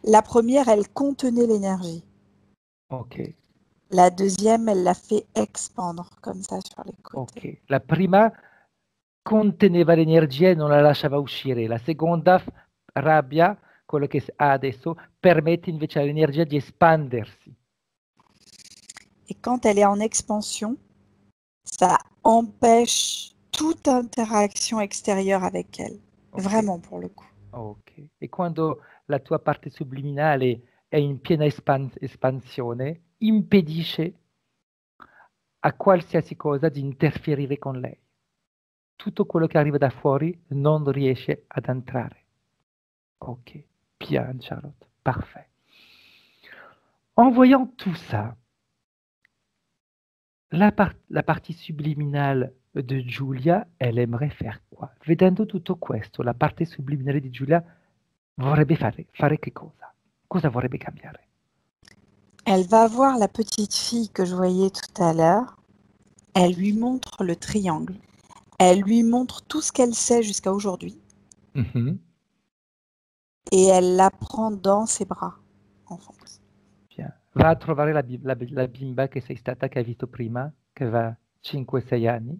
La première, elle contenait l'énergie. Ok, La deuxième, elle l'a fait expandre comme ça sur les côtés. ok. La prima conteneva l'energia e non la lasciava uscire. La seconda rabbia, quello che ha adesso, permette invece all'energia di espandersi. Et quand elle est en expansion, ça empêche toute interaction extérieure avec elle. Ok. Vraiment, pour le coup. Ok. E quando la tua parte subliminale è in piena espansione, impedisce a qualsiasi cosa di interferire con lei. Tutto quello che arriva da fuori non riesce ad entrare. Ok, bien, Charlotte, parfait. En voyant tout ça, la partie subliminale di Giulia, elle aimerait faire quoi? Vedendo tutto questo, la parte subliminale di Giulia vorrebbe fare che cosa? Cosa vorrebbe cambiare? Elle va voir la petite fille que je voyais tout à l'heure. Elle lui montre le triangle. Elle lui montre tout ce qu'elle sait jusqu'à aujourd'hui. Mhm. Et elle la prend dans ses bras, en fait. Bien. Va a trovare la bimba che sei stata, che hai visto prima, che aveva 5-6 anni.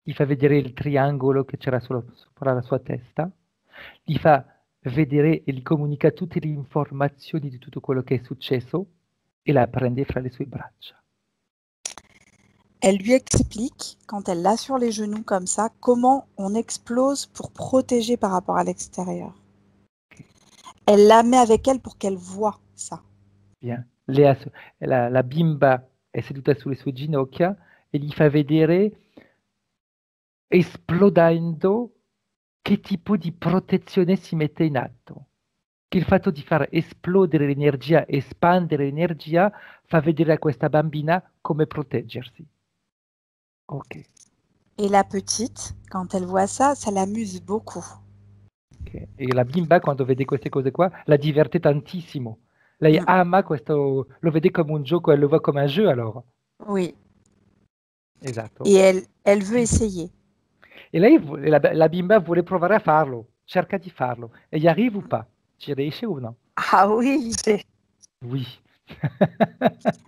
Gli fa vedere il triangolo che c'era sopra la sua testa. Gli fa vedere e gli comunica tutte le informazioni di tutto quello che è successo e la prende fra le sue braccia. Elle lui explique, quand elle l'a sur les genoux comme ça, comment on explose pour protéger par rapport à l'extérieur. Ok. Elle la met avec elle pour qu'elle voie ça. Bien. La bimba è seduta sulle sue ginocchia e gli fa vedere, esplodendo, che tipo di protezione si mette in atto. Che il fatto di far esplodere l'energia, espandere l'energia, fa vedere a questa bambina come proteggersi. Ok. Et la petite, quand elle voit ça, ça l'amuse beaucoup. Ok. E la bimba, quando vede queste cose qua, la diverte tantissimo. Lei Mm. ama questo, lo vede come un gioco, elle lo voit comme un jeu alors. Oui. Esatto. Et elle veut essayer. E lei, la bimba vuole provare a farlo, cerca di farlo. E gli arriva o pas? Ci riesce o no? Ah oui, Sì. Oui.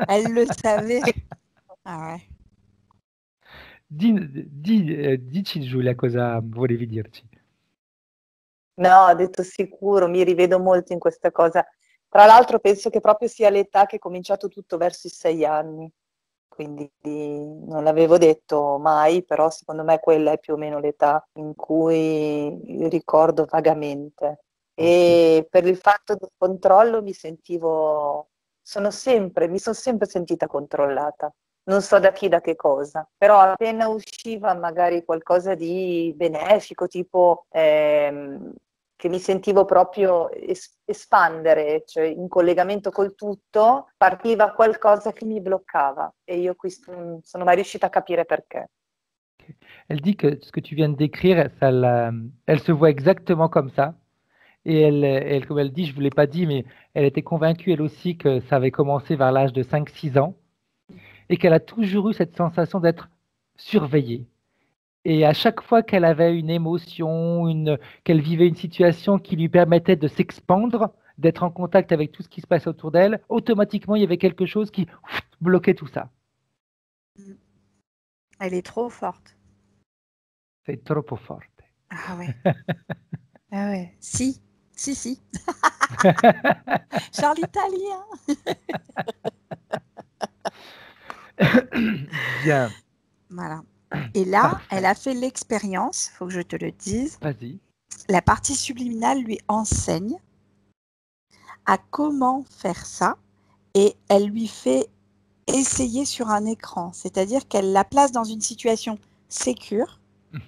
elle le savait. Ah ouais. Dici Giulia cosa volevi dirci. No, detto sicuro, mi rivedo molto in questa cosa. Tra l'altro penso che proprio sia l'età che è cominciato tutto verso i 6 anni, quindi non l'avevo detto mai, però secondo me quella è più o meno l'età in cui ricordo vagamente. Ok. E per il fatto del controllo mi sono sempre sentita controllata. Non so da chi, da che cosa, però appena usciva magari qualcosa di benefico, tipo che mi sentivo proprio espandere, cioè in collegamento col tutto, partiva qualcosa che mi bloccava e io qui non sono mai riuscita a capire perché. Ok. Elle dit que ce que tu viens de décrire, elle se voit exactement comme ça. Et comme elle dit, je ne vous l'ai pas dit, mais elle était convaincue elle aussi que ça avait commencé vers l'âge de 5-6 ans et qu'elle a toujours eu cette sensation d'être surveillée. Et à chaque fois qu'elle avait une émotion, qu'elle vivait une situation qui lui permettait de s'expandre, d'être en contact avec tout ce qui se passait autour d'elle, automatiquement, il y avait quelque chose qui bloquait tout ça. Elle est trop forte. C'est troppo forte. Ah ouais. Ah ouais. Si. Charles italien. Bien. Voilà. Et là, Parfait. elle a fait l'expérience, il faut que je te le dise. Vas-y. La partie subliminale lui enseigne à comment faire ça et elle lui fait essayer sur un écran. C'est-à-dire qu'elle la place dans une situation sécure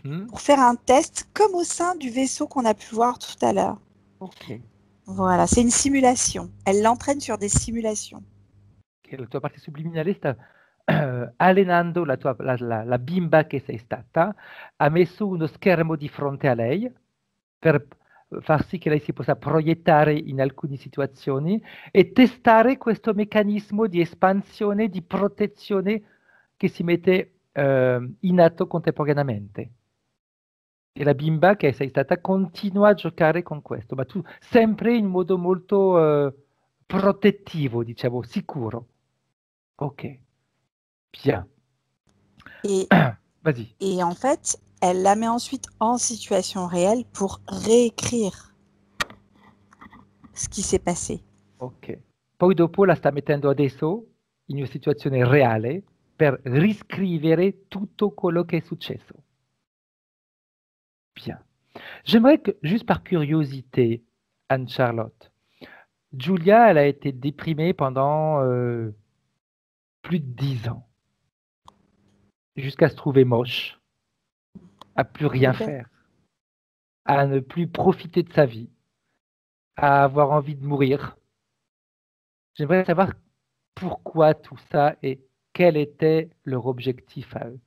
Mhm. pour faire un test comme au sein du vaisseau qu'on a pu voir tout à l'heure. Ok. Voilà, c'est une simulation. Elle l'entraîne sur des simulations. Che la tua parte subliminale sta allenando la bimba che sei stata, ha messo uno schermo di fronte a lei per far sì che lei si possa proiettare in alcune situazioni e testare questo meccanismo di espansione, di protezione che si mette in atto contemporaneamente. E la bimba che sei stata continua a giocare con questo, ma tu sempre in modo molto protettivo, diciamo, sicuro. Ok, bien. Et, Vas-y. et en fait, elle la met ensuite en situation réelle pour réécrire ce qui s'est passé. Ok. Poi dopo la sta mettendo adesso in una situazione reale per riscrivere tutto quello che è successo. Bien. J'aimerais que, juste par curiosité, Anne-Charlotte, Julia, elle a été déprimée pendant plus de 10 ans, jusqu'à se trouver moche, à plus rien Peut-être. faire, à ne plus profiter de sa vie, à avoir envie de mourir. J'aimerais savoir pourquoi tout ça et quel était leur objectif a eux.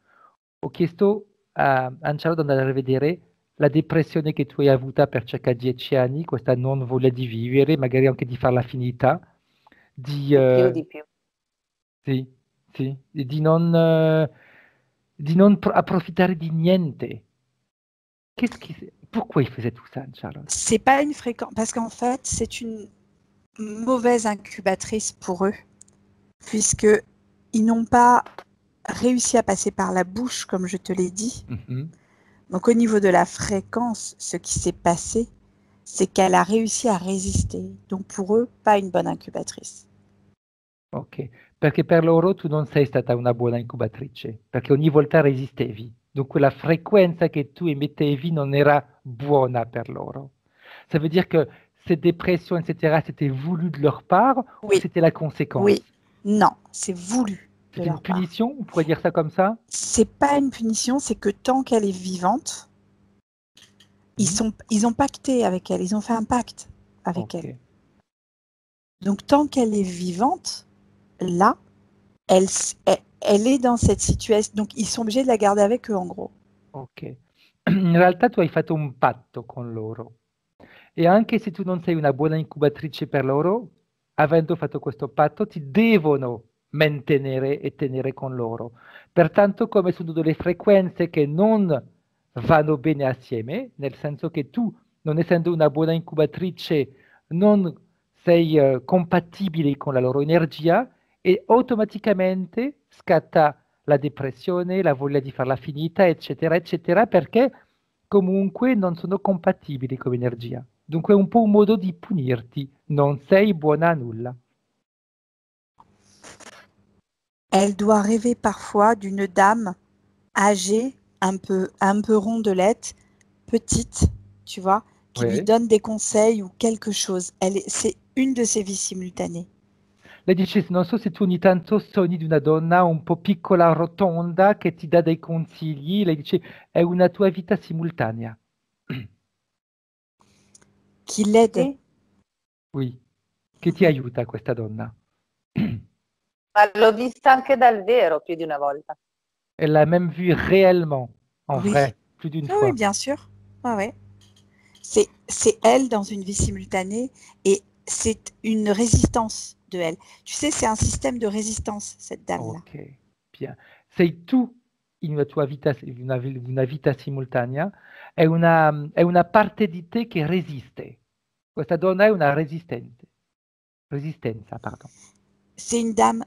Ho chiesto a Ancelot di andare a rivedere la depressione che tu hai avuta per circa 10 anni, questa non voglia di vivere, magari anche di farla finita, di, Di più. sì, sì, e di non approfittare di niente. Pourquoi il faisait tout ça, Ancelot? C'est pas une fréquence, parce qu'en fait, c'est une mauvaise incubatrice pour eux, puisqu'ils n'ont pas réussi à passer par la bouche, comme je te l'ai dit. Donc au niveau de la fréquence, ce qui s'est passé, c'est qu'elle a réussi à résister. Donc pour eux, pas une bonne incubatrice. Ok, perché per loro tu non sei stata una buona incubatrice, perché ogni volta resistevi. Dunque la frequenza che tu emettevi non era buona per loro. Ça veut dire que cette dépression, etc., c'était voulu de leur part ou Oui. c'était la conséquence? Oui, non, c'est voulu. C'est une punition, on pourrait dire ça comme ça? C'est pas une punition, c'est que tant qu'elle est vivante, ils ont pacté avec elle, ils ont fait un pacte avec elle. Donc tant qu'elle est vivante, là, elle est dans cette situation, donc ils sont obligés de la garder avec eux en gros. Ok. In realtà tu hai fatto un patto con loro e anche se tu non sei una buona incubatrice per loro, avendo fatto questo patto ti devono mantenere e tenere con loro. Pertanto, come sono delle frequenze che non vanno bene assieme, nel senso che tu, non essendo una buona incubatrice, non sei compatibile con la loro energia e automaticamente scatta la depressione, la voglia di farla finita, eccetera, eccetera, perché comunque non sono compatibili come energia. Dunque è un po' un modo di punirti, non sei buona a nulla. Elle doit rêver parfois d'une dame âgée, un peu rondelette, petite, tu vois, qui lui donne des conseils ou quelque chose. C'est une de ses vies simultanées. Lei dice, non so se tu ogni tanto sogni di una donna un po' piccola, rotonda, che ti dà dei consigli. Lei dice, è una tua vita simultanea. Qui l'aide. Oui, che ti aiuta questa donna. Ma l'ho vista anche dal vero più di una volta. Elle l'a même vue réellement, en vrai, plus d'une fois. Oui, bien sûr. Ah ouais. C'est elle dans une vie simultanée et c'est une résistance de elle. Tu sais, c'est un système de résistance, cette dame-là. Ok, bien. Sei tu in una tua vita, una vita simultanea, è una parte di te che resiste. Questa donna è una resistenza, pardon. C'est une dame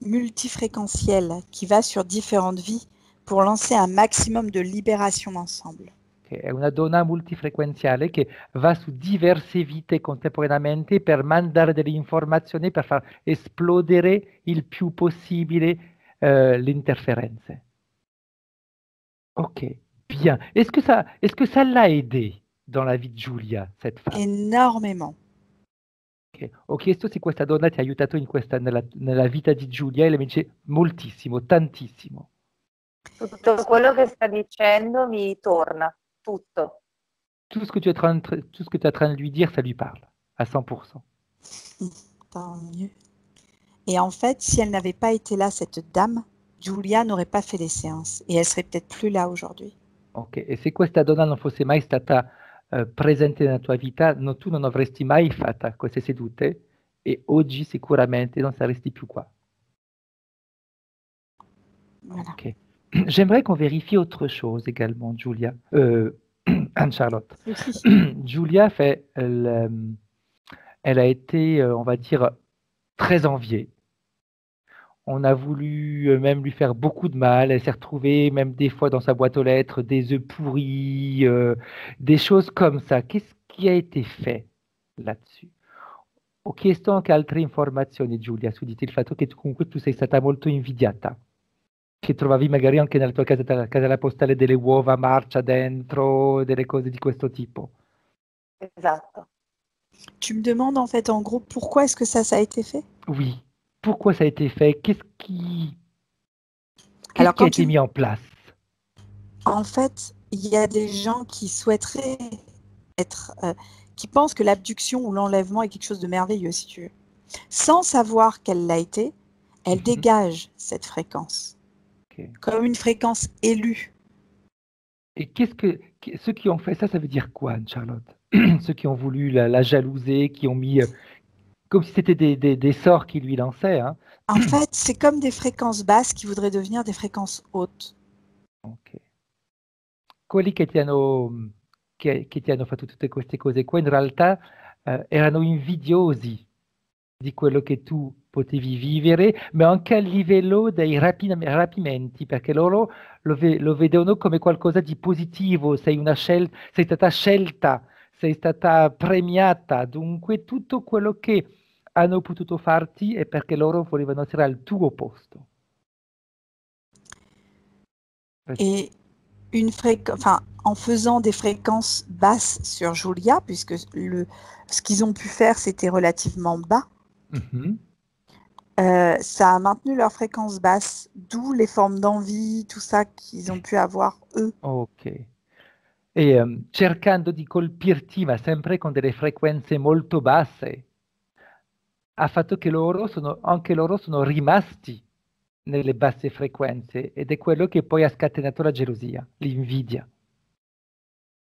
multifréquentielle qui va sur différentes vies pour lancer un maximum de libération ensemble. Che è una donna multifrequenziale che va su diverse vite contemporaneamente per mandare delle informazioni per far esplodere il più possibile le interférences. Ok, bien. Est-ce que ça l'a aidé dans la vie di Giulia, cette femme? Énormément. Okay. Ho chiesto se questa donna ti ha aiutato nella vita di Giulia e lei mi dice moltissimo, tantissimo. Tutto quello che sta dicendo mi torna, tutto. Tout ce que tu es en train de lui dire, ça lui parle, à 100%. Tant mieux. Et en fait, si elle n'avait pas été là, cette dame, Giulia n'aurait pas fait les séances et elle serait peut-être plus là aujourd'hui. Ok, e se questa donna non fosse mai stata presente nella tua vita, tu non avresti mai fatto queste sedute e oggi sicuramente non saresti più qua. Voilà. Ok. J'aimerais qu'on vérifie autre chose également, Julia. Anne-Charlotte. Julia elle a été, on va dire, très enviée. On a voulu même lui faire beaucoup de mal. Elle s'est retrouvée même des fois dans sa boîte aux lettres des œufs pourris, des choses comme ça. Qu'est-ce qui a été fait là-dessus? Ho chiesto anche altre informazioni, Giulia, su di te, il fatto che comunque tu sei stata molto invidiata, che trovavi magari anche nella tua casella postale delle uova a marcia dentro, delle cose di questo tipo. Esatto. Tu me demandes en fait en gros pourquoi est-ce que ça a été fait? Oui. Pourquoi ça a été fait? Qu'est-ce qui Alors, a été mis en place? En fait, il y a des gens qui souhaiteraient être, qui pensent que l'abduction ou l'enlèvement est quelque chose de merveilleux, si tu veux. Sans savoir qu'elle l'a été, elle dégage cette fréquence, comme une fréquence élue. Et ceux qui ont fait ça, ça veut dire quoi, Anne-Charlotte? Ceux qui ont voulu la jalouser, qui ont mis, comme si c'était des sorts qui lui lançaient. Hein. En fait, c'est comme des fréquences basses qui voudraient devenir des fréquences hautes. Ok. Quelli che ti hanno fatto tutte queste cose qua, in realtà erano invidiosi di quello che tu potevi vivere, ma anche a livello dei rapimenti, perché loro lo vedevano come qualcosa di positivo, sei stata scelta, sei stata premiata, dunque tutto quello che hanno potuto farti è perché loro volevano essere al tuo posto. Et en faisant des fréquences basses sur Julia, puisque ce qu'ils ont pu faire, c'était relativement bas, ça a maintenu leur fréquence basse, d'où les formes d'envie, tout ça qu'ils ont pu avoir eux. Ok. E cercando di colpirti, ma sempre con delle frequenze molto basse, ha fatto che anche loro sono rimasti nelle basse frequenze ed è quello che poi ha scatenato la gelosia, l'invidia.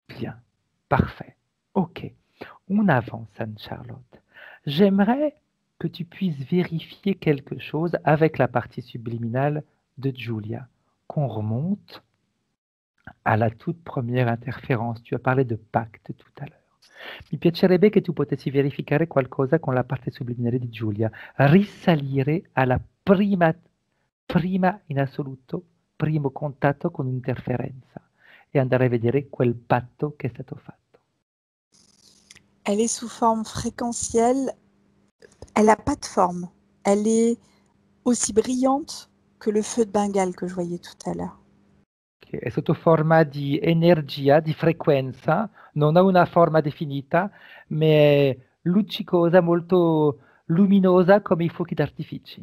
Bien, parfait. Ok, on avance, Anne-Charlotte. J'aimerais que tu puisses vérifier quelque chose avec la partie subliminale de Giulia, qu'on remonte à la toute première interférence. Tu as parlé de pacte tout à l'heure. Mi piacerebbe che tu potessi verificare qualcosa con la parte subliminale di Giulia, risalire alla prima in assoluto, primo contatto con un'interferenza e andare a vedere quel patto che è stato fatto. Elle est sous forme fréquentielle, elle n'a pas de forme, elle est aussi brillante que le feu de Bengale que je voyais tout à l'heure. Che è sotto forma di energia, di frequenza, non ha una forma definita, ma è luccicosa, molto luminosa come i fuochi d'artificio.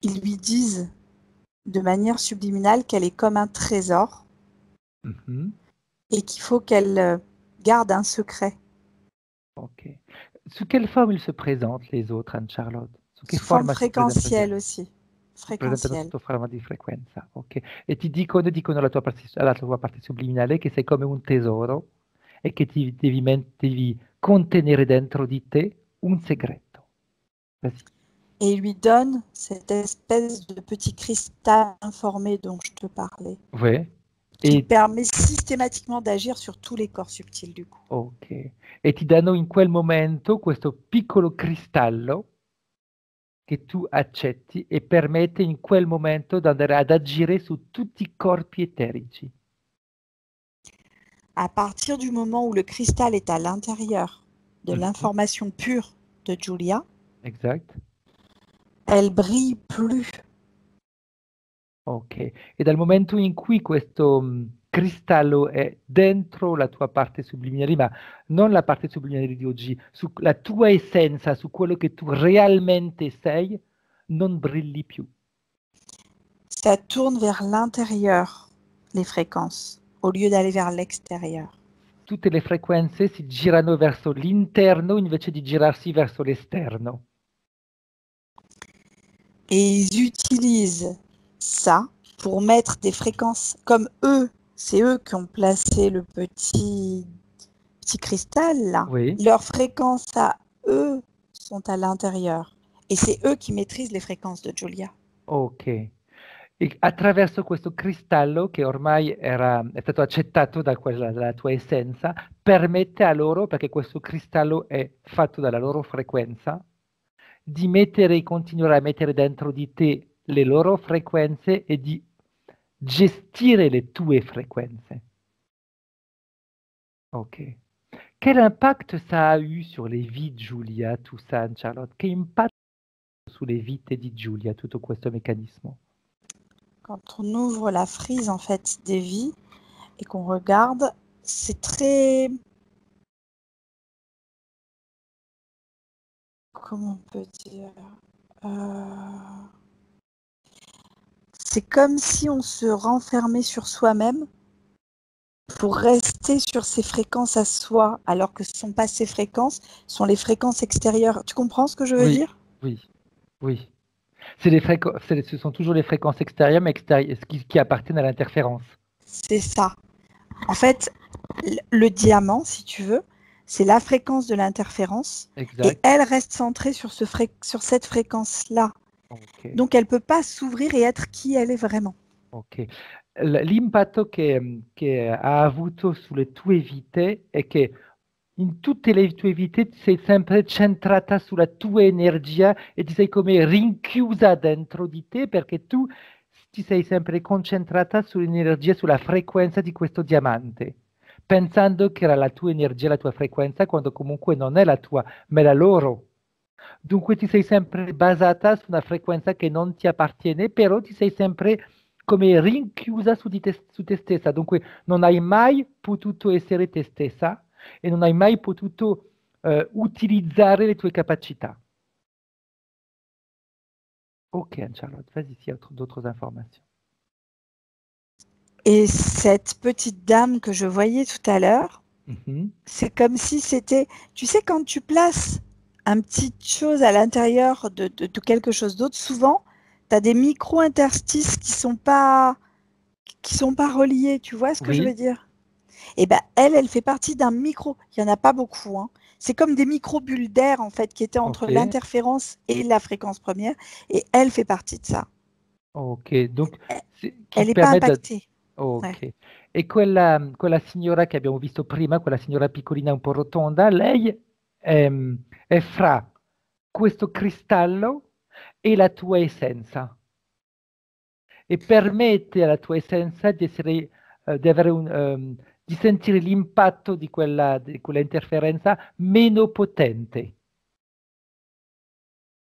Ils lui disent de manière subliminale qu'elle est comme un trésor et qu'il faut qu'elle garde un secret. Ok. Sous quelle forme ils se présentent les autres, Anne-Charlotte? Sous forme fréquentielle aussi. Fréquentielle. Sotto forma di frequenza, ok. E ti dicono alla tua parte subliminale che sei come un tesoro e che devi contenere dentro di te un segreto. Vas-y. Et il lui donne cette espèce de petit cristal informé dont je te parlais. Ouais. Qui permet systematiquement d'agir sur tous les corps subtils du coup. Ok. E ti danno in quel momento questo piccolo cristallo che tu accetti e permette in quel momento di andare ad agire su tutti i corpi eterici. À partir du moment où le cristal est à l'intérieur de l'information pure de Giulia, exact. Elle brille plus. Ok, e dal momento in cui questo cristallo è dentro la tua parte subliminale, ma non la parte subliminale di oggi, sulla tua essenza, su quello che tu realmente sei, non brilli più. Ça tourne vers l'intérieur, les fréquences, au lieu d'aller vers l'extérieur. Tutte le frequenze si girano verso l'interno invece di girarsi verso l'esterno. Et ils utilisent ça pour mettre des fréquences comme eux c'est eux qui ont placé le petit cristal là. Oui, Leurs fréquences à eux sont à l'intérieur. Et c'est eux qui maîtrisent les fréquences de Giulia. ok. E attraverso questo cristallo che ormai è stato accettato dalla tua essenza, permette a loro, perché questo cristallo è fatto dalla loro frequenza, di mettere e continuare a mettere dentro di te le loro frequenze e di gestire le tue frequenze. Ok. Quel impact ça a eu sur les vies di Giulia, tout ça, Charlotte? Che impatto sulle vite di Giulia, tutto questo meccanismo? Quand on ouvre la frise en fait des vies et qu'on regarde, c'est très... Comment on peut dire c'est comme si on se renfermait sur soi-même pour rester sur ses fréquences à soi, alors que ce ne sont pas ses fréquences, ce sont les fréquences extérieures. Tu comprends ce que je veux Oui, dire? oui, oui. Ce sont toujours les fréquences extérieures, mais qui appartiennent à l'interférence. C'est ça. En fait, le diamant, si tu veux, c'est la fréquence de l'interférence et Exact. elle reste centrée sur cette fréquence-là. Ok, Donc, elle ne peut pas s'ouvrir et être qui elle est vraiment. ok. L'impatto che ha avuto sulle tue vite è che in tutte le tue vite ti sei sempre centrata sulla tua energia e ti sei come rinchiusa dentro di te perché tu ti sei sempre concentrata sull'energia, sulla frequenza di questo diamante, pensando che era la tua energia, la tua frequenza, quando comunque non è la tua, ma è la loro. Dunque ti sei sempre basata su una frequenza che non ti appartiene, però ti sei sempre come rinchiusa su te stessa. Dunque non hai mai potuto essere te stessa e non hai mai potuto utilizzare le tue capacità. Ok, Anne-Charlotte, vas-y, s'il y a d'autres informations. Et cette petite dame que je voyais tout à l'heure, c'est comme si c'était, tu sais, quand tu places une petite chose à l'intérieur de quelque chose d'autre, souvent, tu as des micro-interstices qui sont pas reliés, tu vois ce que je veux Oui, dire? Et ben elle fait partie d'un micro, il n'y en a pas beaucoup, hein. C'est comme des micro-bulles d'air, en fait, qui étaient entre ok, l'interférence et la fréquence première, et elle fait partie de ça. ok. Donc, qui Elle n'est pas permet de... impactée. Ouais. Ok. E quella signora che abbiamo visto prima, quella signora piccolina un po' rotonda, lei è fra questo cristallo e la tua essenza e permette alla tua essenza di essere, di avere di sentire l'impatto di quella interferenza meno potente.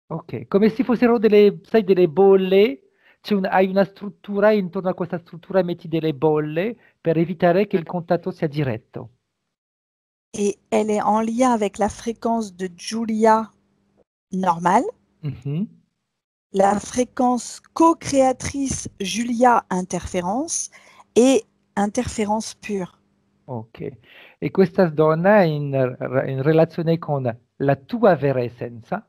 Ok, come se fossero sai, delle bolle, hai una struttura e intorno a questa struttura metti delle bolle per evitare che il contatto sia diretto. Et elle est en lien avec la fréquence de Giulia normale, la fréquence co-créatrice Giulia interférence et interférence pure. Ok, e questa donna è in relazione con la tua vera essenza,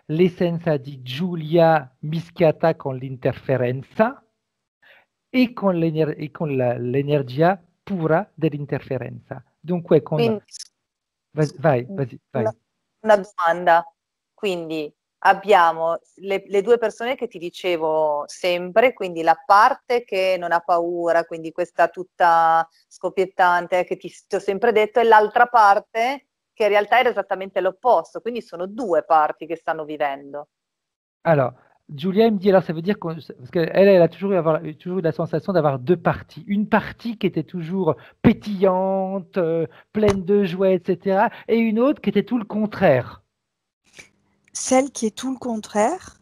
l'essenza di Giulia mischiata con l'interferenza e con l'energia pura dell'interferenza. Dunque, Quindi, vai. una domanda. Quindi abbiamo le due persone che ti dicevo sempre, quindi la parte che non ha paura, quindi questa tutta scoppiettante che ti ho sempre detto, e l'altra parte che in realtà era esattamente l'opposto, quindi sono due parti che stanno vivendo. Alors, Julia me dit, alors ça veut dire parce qu'elle a toujours eu la sensation d'avoir deux parties. Une partie qui était toujours pétillante, pleine de joie, etc. Et une autre qui était tout le contraire. Celle qui est tout le contraire,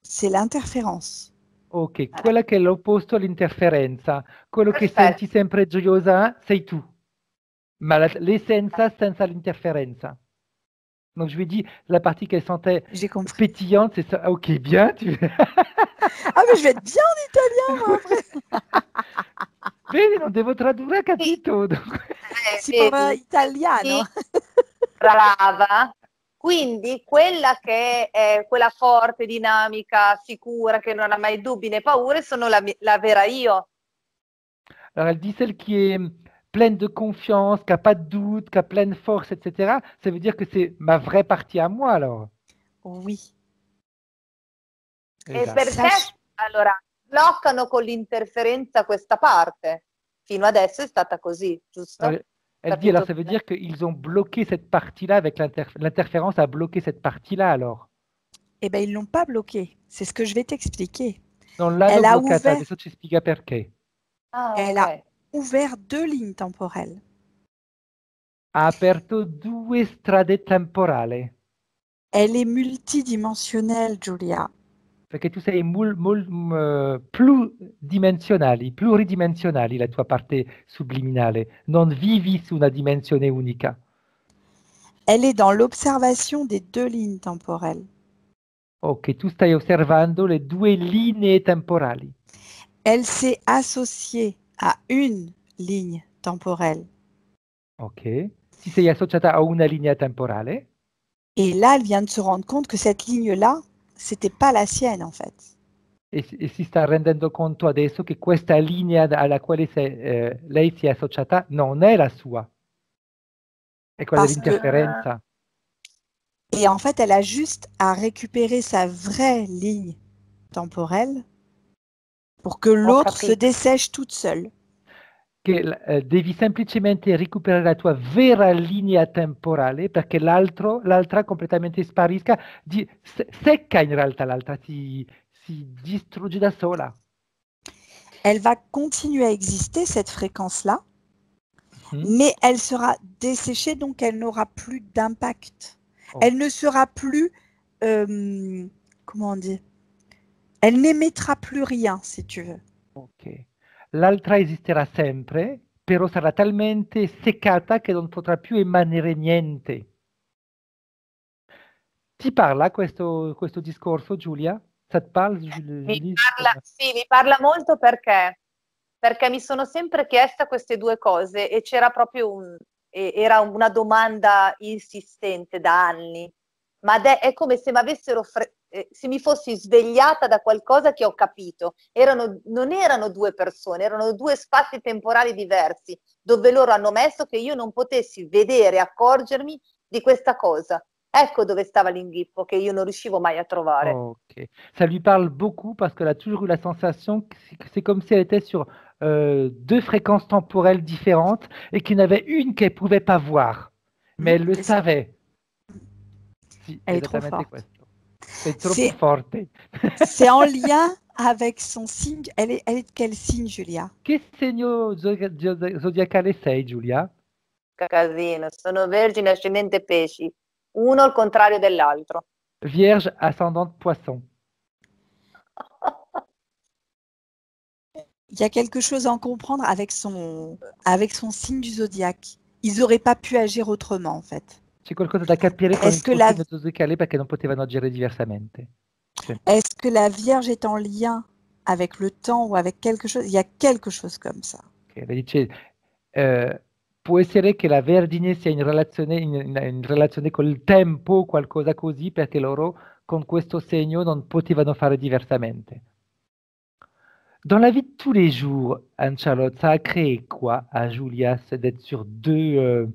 c'est l'interférence. Ok, quella che è l'opposto all'interferenza. Quello che Perfetto. senti sempre gioiosa sei tu, ma l'essenza senza l'interferenza. Donc je lui dis, la partie qu'elle sentait pétillante, c'est ça. Ok, bien. Ah, mais je vais être bien en italien, moi, après. Bene, non devo tradurre, capito? Si parla italiano. Brava. Quindi quella che è quella forte, dinamica, sicura, che non ha mai dubbi né paure, sono la vera io. Alors elle dit celle qui est pleine de confiance, qui n'a pas de doute, qui a pleine force, etc. Ça veut dire que c'est ma vraie partie à moi alors. Oui. E Esatto. per te, Sache- allora, bloccano con l'interferenza questa parte. Fino adesso è stata così, giusto? Alors, elle dit Capito alors ça veut bene? dire qu'ils ont bloqué cette partie-là avec l'interférence a bloqué cette partie-là alors. Eh bien, ils ne l'ont pas bloqué. C'est ce que je vais t'expliquer. Non l'hanno Elle a bloccata, ouvert, adesso ci spiega perché. Ah, elle a ok. ouvert 2 lignes temporelles. Ha aperto due strade temporali. Elle est multidimensionnelle, Julia. Perché tu sei pluridimensionali, la tua parte subliminale. Non vivi su una dimensione unica. Elle est dans l'observation des 2 lignes temporelles. Ok, tu stai osservando le due linee temporali. Elle s'est associée à une ligne temporelle. Ok. Ti sei associata a una linea temporale Et là, elle vient de se rendre compte que cette ligne-là, c'était pas la sienne, en fait. e si sta rendendo conto adesso che questa linea alla quale lei si è associata non è la sua, è quella Parce que, dell'interferenza. et en fait, elle a juste à récupérer sa vraie ligne temporelle pour que Ho l'autre se capito. dessèche toute seule. Che devi semplicemente recuperare la tua vera linea temporale perché l'altra completamente sparisca, secca in realtà l'altra, si distrugge da sola. Elle va continuer à exister, cette fréquence-là, Mhm. mais elle sera desséchée, donc elle n'aura plus d'impact. Oh, Elle ne sera plus, comment on dit, elle n'émettra plus rien, si tu veux. ok. L'altra esisterà sempre, però sarà talmente seccata che non potrà più emanere niente. Ti parla questo discorso, Giulia? Ça te parle, Julie? Sì, mi parla molto perché mi sono sempre chiesta queste due cose e c'era proprio era una domanda insistente da anni, ma è come se se mi fossi svegliata da qualcosa che ho capito. Non erano due persone, erano due spazi temporali diversi, dove loro hanno messo che io non potessi vedere, accorgermi di questa cosa. Ecco dove stava l'inghippo che io non riuscivo mai a trovare. Ok. Ça lui parle beaucoup parce qu'elle a toujours eu la sensation que c'est comme si elle était sur deux fréquences temporelles différentes et qu'il y en avait une qu'elle ne pouvait pas voir. Mais elle le C'est ça. savait. Sì, Elle est trop esattamente forte. questo. Sei troppo C'est forte. c'est en lien avec son signe. Elle est de quel signe, Julia? Che segno zodiacale sei, Giulia? Casino, sono vergine ascendente pesci, uno al contrario dell'altro. Vierge ascendante poisson. Il y a quelque chose à en comprendre avec son signe du zodiaque. Ils n'auraient pas pu agir autrement, en fait. C'è qualcosa da capire con il Est-ce que tuo segno zodiacale perché non potevano agire diversamente. est-ce que la Vierge est en lien avec le temps ou avec quelque chose? Il y a quelque chose comme ça. Ok, lei dice, può essere che la Vergine sia in relazione col tempo o qualcosa così, perché loro con questo segno non potevano fare diversamente. Dans la vie de tous les jours, Anne-Charlotte, ça a créé quoi à Julia, c'est d'être sur deux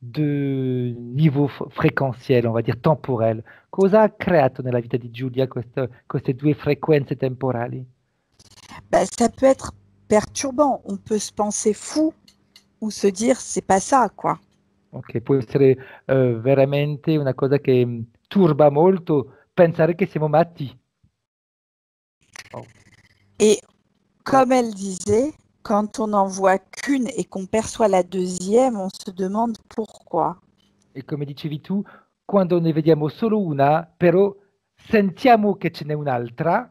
niveaux fréquentiels, on va dire temporels? Cosa ha creato nella vita di Giulia queste due frequenze temporali? Bah, ça peut être perturbant. On peut se penser fou ou se dire c'est pas ça, quoi. Ok, può essere veramente una cosa che turba molto pensare che siamo matti. Oh. Et comme elle disait, quand on n'en voit qu'une et qu'on perçoit la deuxième, on se demande pourquoi. E come dicevi tu, quando ne vediamo solo una, però sentiamo che ce n'è un'altra,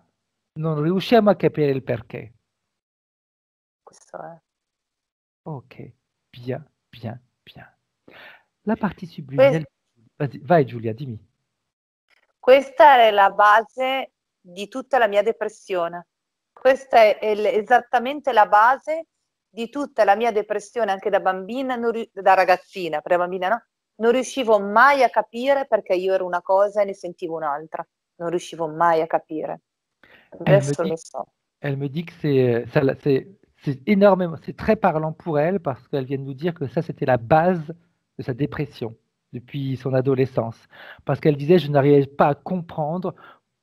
non riusciamo a capire il perché. Questo è. Ok, bien, bien, bien. La partie subliminale. Vai Giulia, dimmi. Questa è la base di tutta la mia depressione. Questa è esattamente la base di tutta la mia depressione anche da bambina, da ragazzina, pre-bambina no? Non riuscivo mai a capire perché io ero una cosa e ne sentivo un'altra. Non riuscivo mai a capire. Adesso lo so. Elle me dit que c'est énormément, c'est très parlant pour elle parce qu'elle vient de nous dire que ça, c'était la base de sa dépression depuis son adolescence. Parce qu'elle disait, je n'arrivais pas à comprendre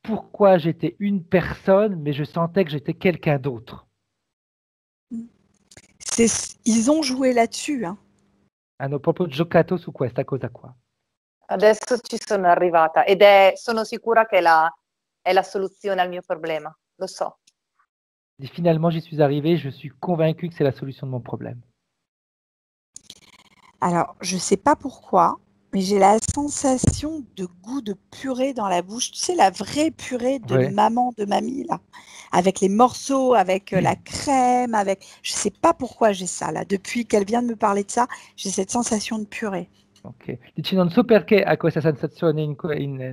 pourquoi j'étais une personne, mais je sentais que j'étais quelqu'un d'autre. Ils ont joué là-dessus, hein. Hanno proprio giocato su questa cosa qua. Adesso ci sono arrivata ed sono sicura che è la soluzione al mio problema, lo so. Et finalement, j'y suis arrivée, je suis convaincue que c'est la solution de mon problème. Alors, je ne sais pas pourquoi, mais j'ai la sensation de goût de purée dans la bouche. Tu sais, la vraie purée de Ouais. maman, de mamie, là. Avec les morceaux, avec la crème, avec... Je ne sais pas pourquoi j'ai ça, là. Depuis qu'elle vient de me parler de ça, j'ai cette sensation de purée. Ok. Dici, non so perché hai questa sensazione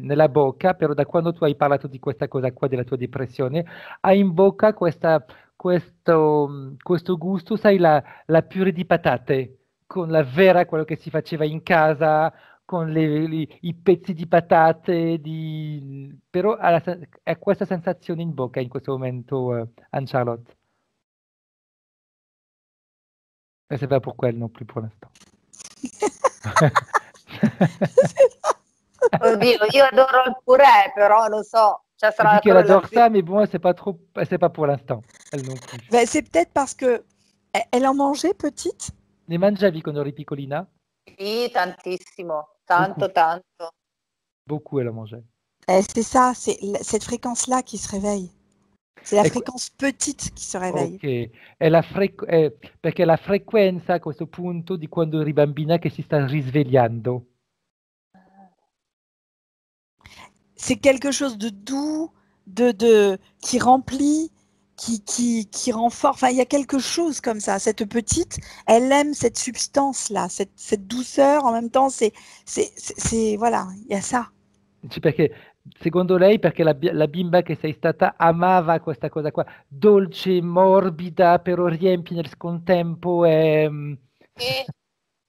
nella bocca, però da quando tu hai parlato di questa cosa qua, della tua depressione, hai in bocca questo gusto, sai, la purée di patate, con la vera, quello che si faceva in casa, con i pezzi di patate, però ha questa sensazione in bocca in questo momento, Anne-Charlotte. Je ne sais pas pourquoi elle non plus pour l'instant. Oddio, io adoro il purè, però lo so, cioè Elle sarà dit la qu'elle adore correlazione. ça, mais bon, c'est pas pour l'instant, elle non plus. Ben, c'est peut-être parce que elle en mangeait petite. Ne mangiavi quando eri piccolina? Sì, tantissimo, tanto, Beaucoup. tanto. Beaucoup, elle en mangeait. C'est ça, c'est cette fréquence-là qui se réveille. C'est la E fréquence petite qui se réveille. ok, perché è la frequenza a questo punto di quando eri bambina che si sta risvegliando. C'est quelque chose de doux, qui remplit, qui rend fort. Enfin, il y a quelque chose comme ça. Cette petite, elle aime cette substance-là, cette douceur. En même temps, voilà, il y a ça. Dici perché, secondo lei, perché la bimba che sei stata amava questa cosa qua, dolce, morbida, però riempie nel contempo. Sì,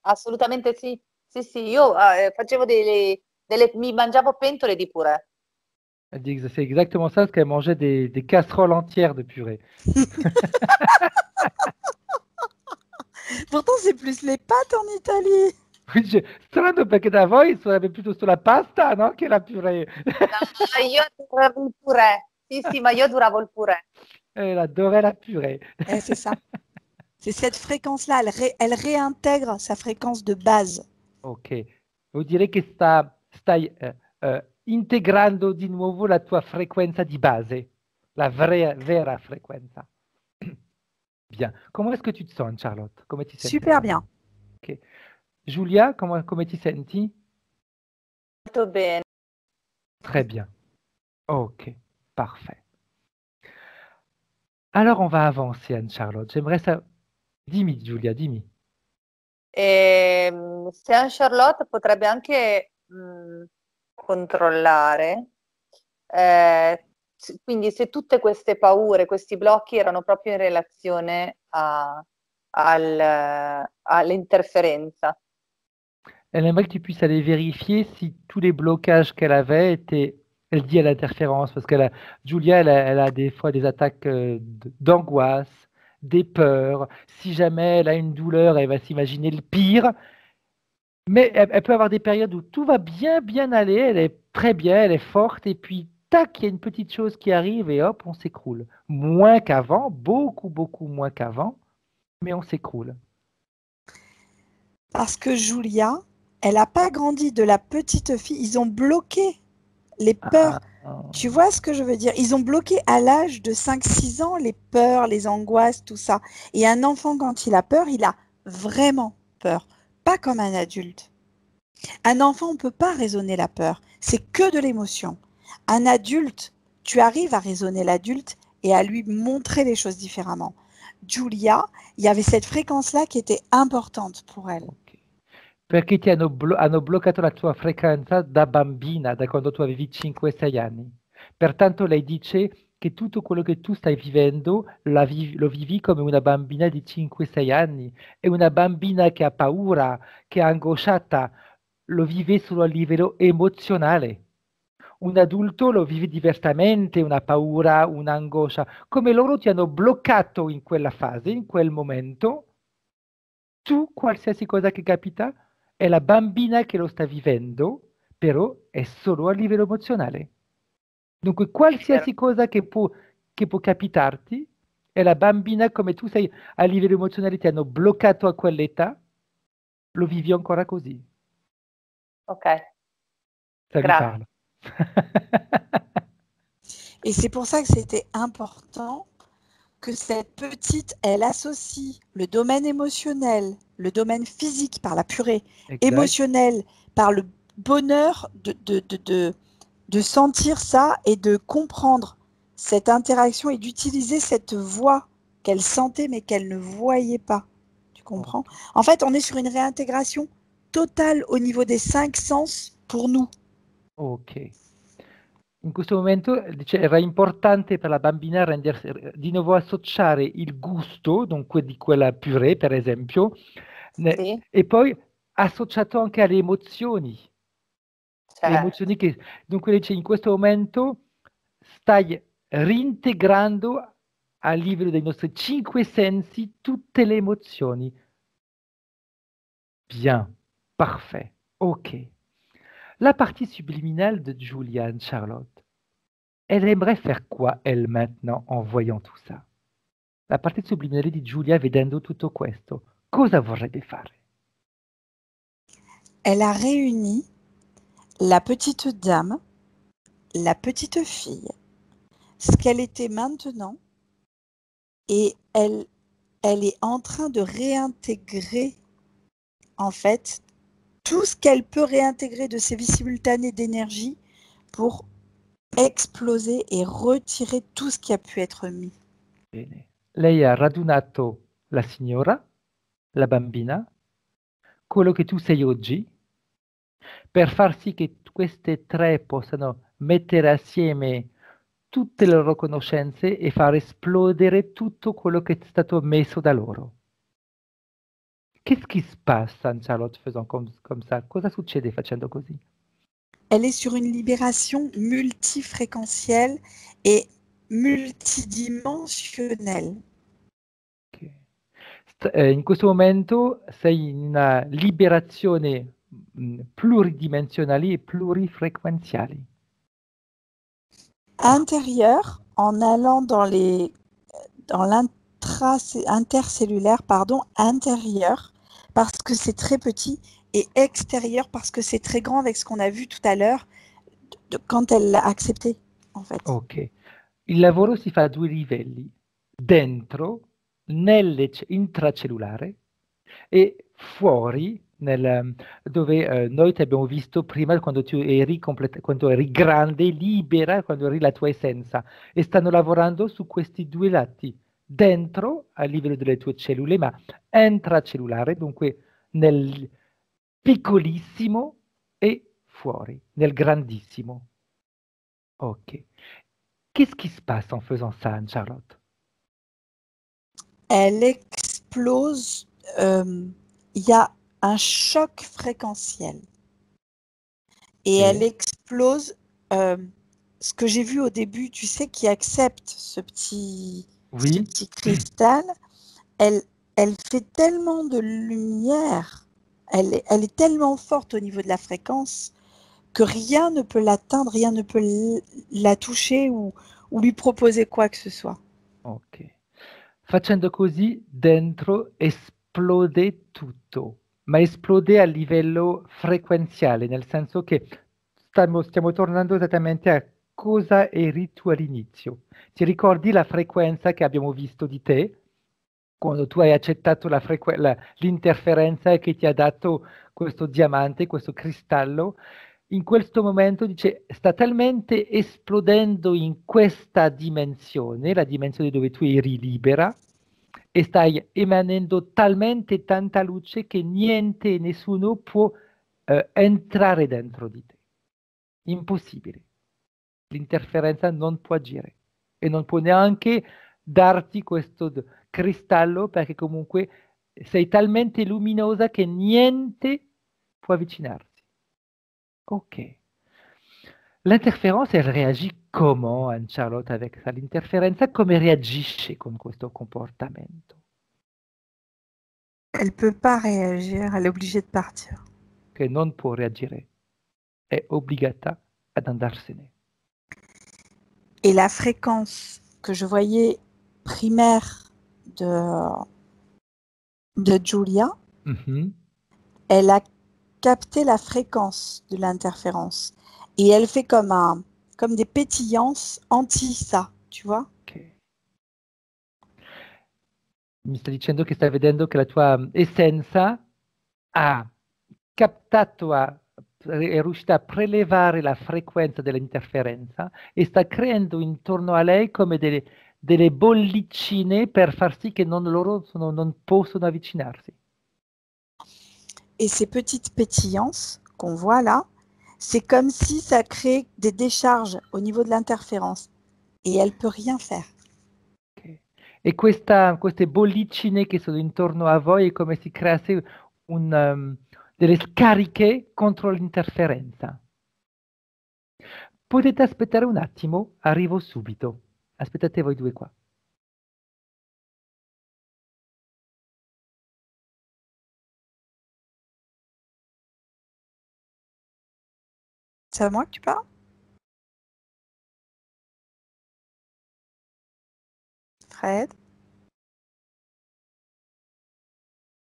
assolutamente sì. Sì, sì, io facevo mi mangiavo pentole di purè. Elle dit que c'est exactement ça, parce qu'elle mangeait des casseroles entières de purée. Pourtant, c'est plus les pâtes en Italie. Quindi, strano perché da voi sarebbe piuttosto sulla pasta, no? Che la purée. No, io adoravo il purè. Sì, sì, ma io adoravo il purè. Elle adorait la purée. C'est ça. C'est cette fréquence-là. Elle réintègre sa fréquence de base. Ok, vuol dire che stai integrando di nuovo la tua frequenza di base, la vera frequenza. Bien. Comment est-ce que tu te sens, Charlotte? Come ti senti? Super bien. Ok. Giulia, come ti senti? Molto bene. Très bien. Ok, parfait. Alors, on va avancer, Anne-Charlotte. J'aimerais ça. Dimmi, Giulia, dimmi. Se Anne Charlotte potrebbe anche controllare, quindi se tutte queste paure, questi blocchi erano proprio in relazione all'interferenza. Elle aimerait que tu puisses aller vérifier si tous les blocages qu'elle avait étaient liés à l'interférence, parce Julia, elle a des fois des attaques d'angoisse, des peurs. Si jamais elle a une douleur, elle va s'imaginer le pire. Mais elle peut avoir des périodes où tout va bien aller, elle est très bien, elle est forte, et puis tac, il y a une petite chose qui arrive et hop, on s'écroule. Moins qu'avant, beaucoup moins qu'avant, mais on s'écroule. Parce que Julia, elle n'a pas grandi de la petite fille. Ils ont bloqué les peurs. Tu vois ce que je veux dire? Ils ont bloqué à l'âge de 5-6 ans les peurs, les angoisses, tout ça. Et un enfant, quand il a peur, il a vraiment peur. Pas comme un adulte. Un enfant, on ne peut pas raisonner la peur. C'est que de l'émotion. Un adulte, tu arrives à raisonner l'adulte et à lui montrer les choses différemment. Julia, il y avait cette fréquence-là qui était importante pour elle. Ok. Perché hanno bloccato la tua frequenza da bambina, da quando tu avevi 5-6 anni. Pertanto lei dice che tutto quello che tu stai vivendo lo vivi come una bambina di 5-6 anni. E una bambina che ha paura, che è angosciata, lo vive solo a livello emozionale. un adulto lo vive diversamente, una paura, un'angoscia. Come loro ti hanno bloccato in quella fase, in quel momento, tu, qualsiasi cosa che capita, è la bambina che lo sta vivendo, però è solo a livello emozionale. Dunque, qualsiasi cosa che può capitarti, è la bambina come tu sei a livello emozionale, ti hanno bloccato a quell'età, lo vivi ancora così. Ok, Ça lui grazie. parle. Et c'est pour ça que c'était important que cette petite, elle associe le domaine émotionnel, le domaine physique par la purée, Exact. émotionnel par le bonheur de sentir ça et de comprendre cette interaction et d'utiliser cette voix qu'elle sentait mais qu'elle ne voyait pas. Tu comprends? Ok. En fait, on est sur une réintégration totale au niveau des 5 sens pour nous. Ok. In questo momento era importante per la bambina di nuovo associare il gusto, dunque di quella purée per esempio, Sì, e poi associato anche alle emozioni. Le certo. emozioni che, dunque dice, in questo momento stai reintegrando a livello dei nostri 5 sensi tutte le emozioni. Bien, parfait, ok. La partie subliminale de Julian Charlotte, elle aimerait faire quoi, elle, maintenant, en voyant tout ça? La parte subliminale di Giulia, vedendo tutto questo, cosa vorrebbe fare? Elle a réuni la petite dame, la petite fille, ce qu'elle était maintenant, et elle est en train de réintégrer, en fait, tout ce qu'elle peut réintégrer de ses vies simultanées d'énergie pour exploser et retirer tout ce qui a pu être mis. Bene. Lei ha radunato la signora, la bambina, quello che tu sei oggi, per far sì che queste tre possano mettere assieme tutte le loro conoscenze e far esplodere tutto quello che è stato messo da loro. Qu'est-ce qui se passe, Anne-Charlotte, faisant comme ça? Cosa succede facendo così? Elle est sur une libération multifréquentielle et multidimensionnelle. Ok. In questo momento sei in una liberazione pluridimensionali e plurifrequenziali. Intérieure, en allant dans intercellulaire, intérieur, parce que c'est très petit, et extérieur, parce que c'est très grand avec ce qu'on a vu tout à l'heure, quand elle l'a accepté, en fait. Ok. Il lavoro si fa a due livelli, dentro, intracellulare, e fuori, dove noi ti abbiamo visto prima quando tu eri, quando eri grande, libera, quando eri la tua essenza. E stanno lavorando su questi due lati, dentro, a livello delle tue cellule, ma intracellulare, dunque nel piccolissimo e fuori, nel grandissimo. Ok. Qu'est-ce qui se passe en faisant ça, Anne-Charlotte? Elle explose, il y a un choc fréquentiel. Et Ok. elle explose, ce que j'ai vu au début, tu sais, qui accepte ce petit Oui. cristal, elle fait tellement de lumière, elle est tellement forte au niveau de la fréquence que rien ne peut l'atteindre, rien ne peut la toucher ou lui proposer quoi que ce soit. Ok. Facendo così, dentro esplode tutto, ma esplode a livello frequenziale, nel senso che stiamo tornando esattamente a cosa eri tu all'inizio. Ti ricordi la frequenza che abbiamo visto di te? Quando tu hai accettato l'interferenza che ti ha dato questo diamante, questo cristallo, in questo momento dice, sta talmente esplodendo in questa dimensione, la dimensione dove tu eri libera, e stai emanando talmente tanta luce che niente e nessuno può entrare dentro di te. Impossibile. L'interferenza non può agire e non può neanche darti questo cristallo perché comunque sei talmente luminosa che niente può avvicinarsi. Ok. L'interferenza, elle réagit comment, Anne-Charlotte, avec ça? L'interferenza, come reagisce con questo comportamento? Elle peut pas réagir, elle est obligée de partir. Che non può reagire, è obbligata ad andarsene. Et la fréquence que je voyais primaire de Julia, Mhm. elle a capté la fréquence de l'interférence. Et elle fait comme des pétillances anti ça, tu vois? Ok. Mi sta dicendo che sta vedendo che la tua essenza ha captato, è riuscita a prelevare la frequenza dell'interferenza e sta creando intorno a lei come delle bollicine per far sì che non possono avvicinarsi. Et ces petites pétillances qu'on voit là, c'est comme si ça crée des décharges au niveau de l'interférence. Et elle peut rien faire. Ok. E queste bollicine che sono intorno a voi è come se creasse delle scariche contro l'interferenza. Potete aspettare un attimo, arrivo subito. Aspettate voi due qua. C'est à moi que tu parles? Fred?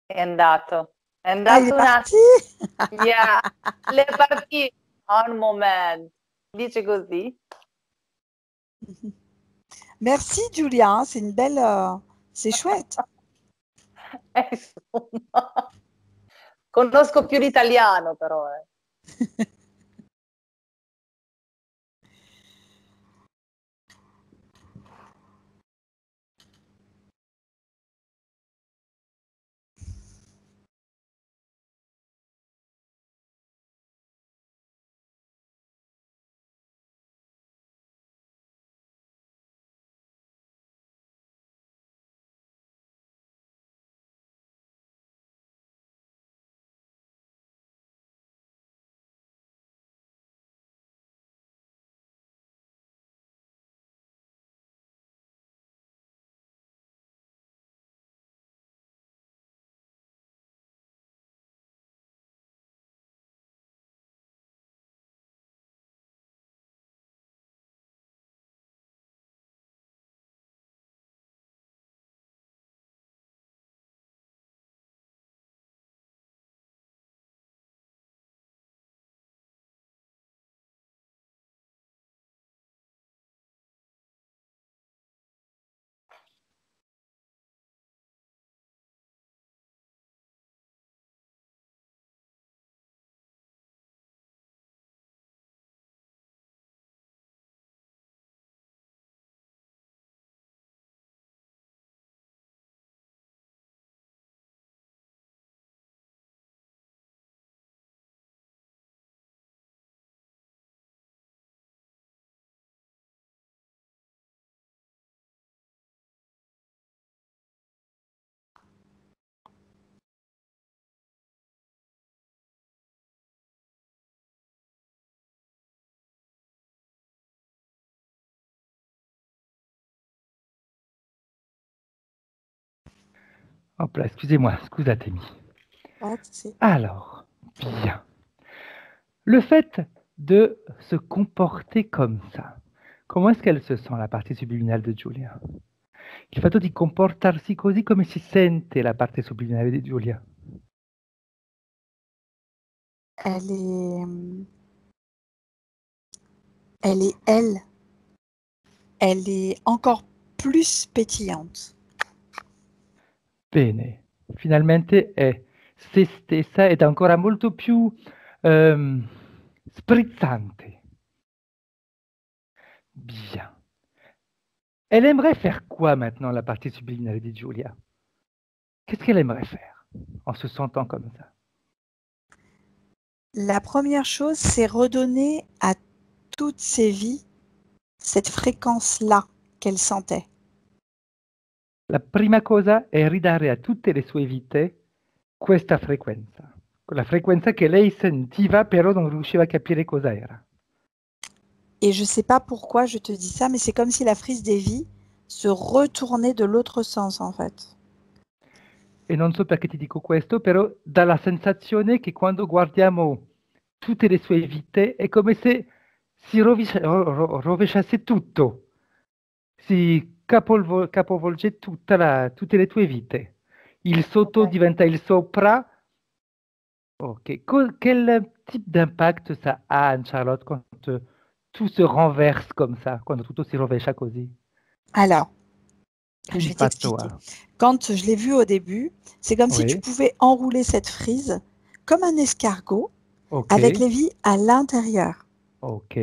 È andato. È Ah, il andato est un parti? attimo. Yeah. Le partite. Un momento. Dice così. Merci Julia, hein, c'est une belle... c'est chouette. Insomma. Conosco più l'italiano però. Hop là, excusez-moi, scusatemi. Pas de souci. Alors, bien. Le fait de se comporter comme ça, comment est-ce qu'elle se sent, la partie subliminale de Giulia? Il fatto di comportarsi così, come si sente la parte subliminale di Giulia? Elle est... Elle est elle. Elle est encore plus pétillante. Bene, finalmente è se stessa ed ancora molto più sprizzante. Bien. Elle aimerait faire quoi maintenant, la partie subliminale de Giulia? Qu'est-ce qu'elle aimerait faire en se sentant comme ça? La première chose, c'est redonner à toutes ses vies cette fréquence-là qu'elle sentait. La prima cosa è ridare a tutte le sue vite questa frequenza, quella frequenza che lei sentiva però non riusciva a capire cosa era. Et je ne sais pas pourquoi je te dis ça, mais c'est comme si la frise des vies se retournait de l'autre sens, en fait. E non so perché ti dico questo, però dà la sensazione che quando guardiamo tutte le sue vite è come se si rovesciasse tutto, si capovolge tutte le tue vite. Il sotto Ok. diventa il sopra. Ok. Quel type d'impact ça a, Anne-Charlotte, quand tout se renverse comme ça, quand tutto si rovescia così? Alors, Che je vais impatto t'expliquer. ha? Quand je l'ai vu au début, c'est comme si tu Oui, pouvais enrouler cette frise comme un escargot ok, avec les vies à l'intérieur. ok,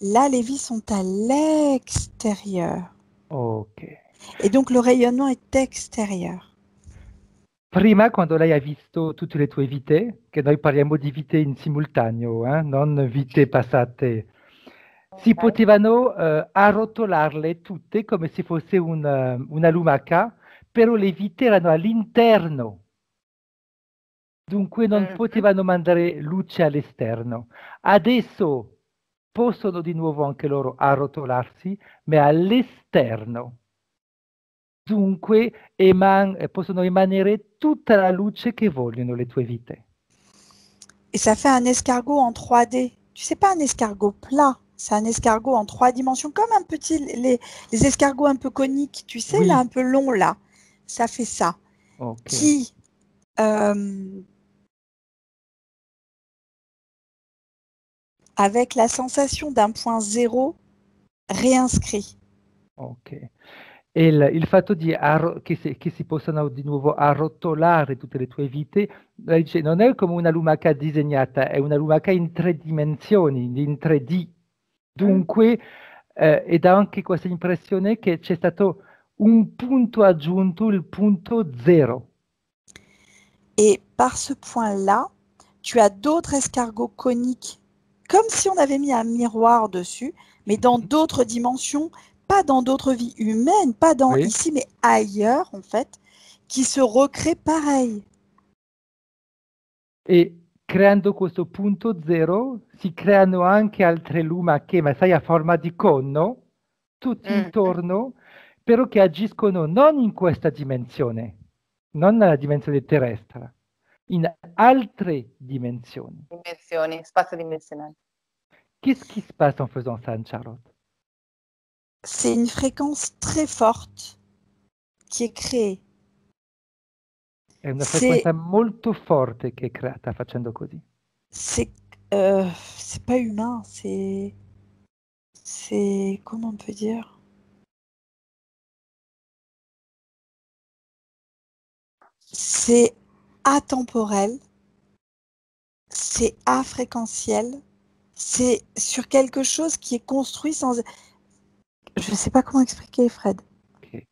Là, les vies sont à l'extérieur. ok. Et donc, le rayonnement est extérieur. Prima, quando lei ha visto tutte le tue vite, che noi parliamo di vite in simultaneo, non vite passate, si Ok. potevano arrotolarle tutte come se fosse una lumaca, però le vite erano all'interno, dunque non Mhm. potevano mandare luce all'esterno. Adesso possono di nuovo anche loro arrotolarsi, ma all'esterno. Dunque possono emanare tutta la luce che vogliono le tue vite. Et ça fait un escargot en 3D. Tu sais pas un escargot plat, c'est un escargot en 3 dimensions, comme un petit, les escargots un peu coniques, tu sais, là, Oui, un peu long, là. Ça fait ça. ok, Qui, euh, avec la sensation d'un point zéro réinscrit. ok. E il fatto che si possano di nuovo arrotolare tutte le tue vite, lei dice, non è come una lumaca disegnata, è una lumaca in 3 dimensioni, in 3D. Mm. Dunque, ed ha anche questa impressione che c'è stato un punto aggiunto, il punto zero. Et par ce point-là, tu as d'autres escargots coniques, comme si on avait mis un miroir dessus, mais dans d'autres dimensions, pas dans d'autres vies humaines, pas dans Oui. ici, mais ailleurs, en fait, qui se recréent pareil. E creando questo punto zero si creano anche altre lumache, ma sai, a forma di cono, tutti Mhm. intorno, però che agiscono non in questa dimensione, non nella dimensione terrestre, in altre dimensioni. Dimensioni, spazio dimensionale. Qu'est-ce qui se passe en faisant ça, Anne-Charlotte? C'est une fréquence très forte qui est créée. È una C'est, frequenza molto forte che è creata facendo così. c'est, c'est pas humain, comment on peut dire? C'est atemporel, c'est afréquentiel, c'est sur quelque chose qui est construit sans... Je ne sais pas comment expliquer, Fred. Ok.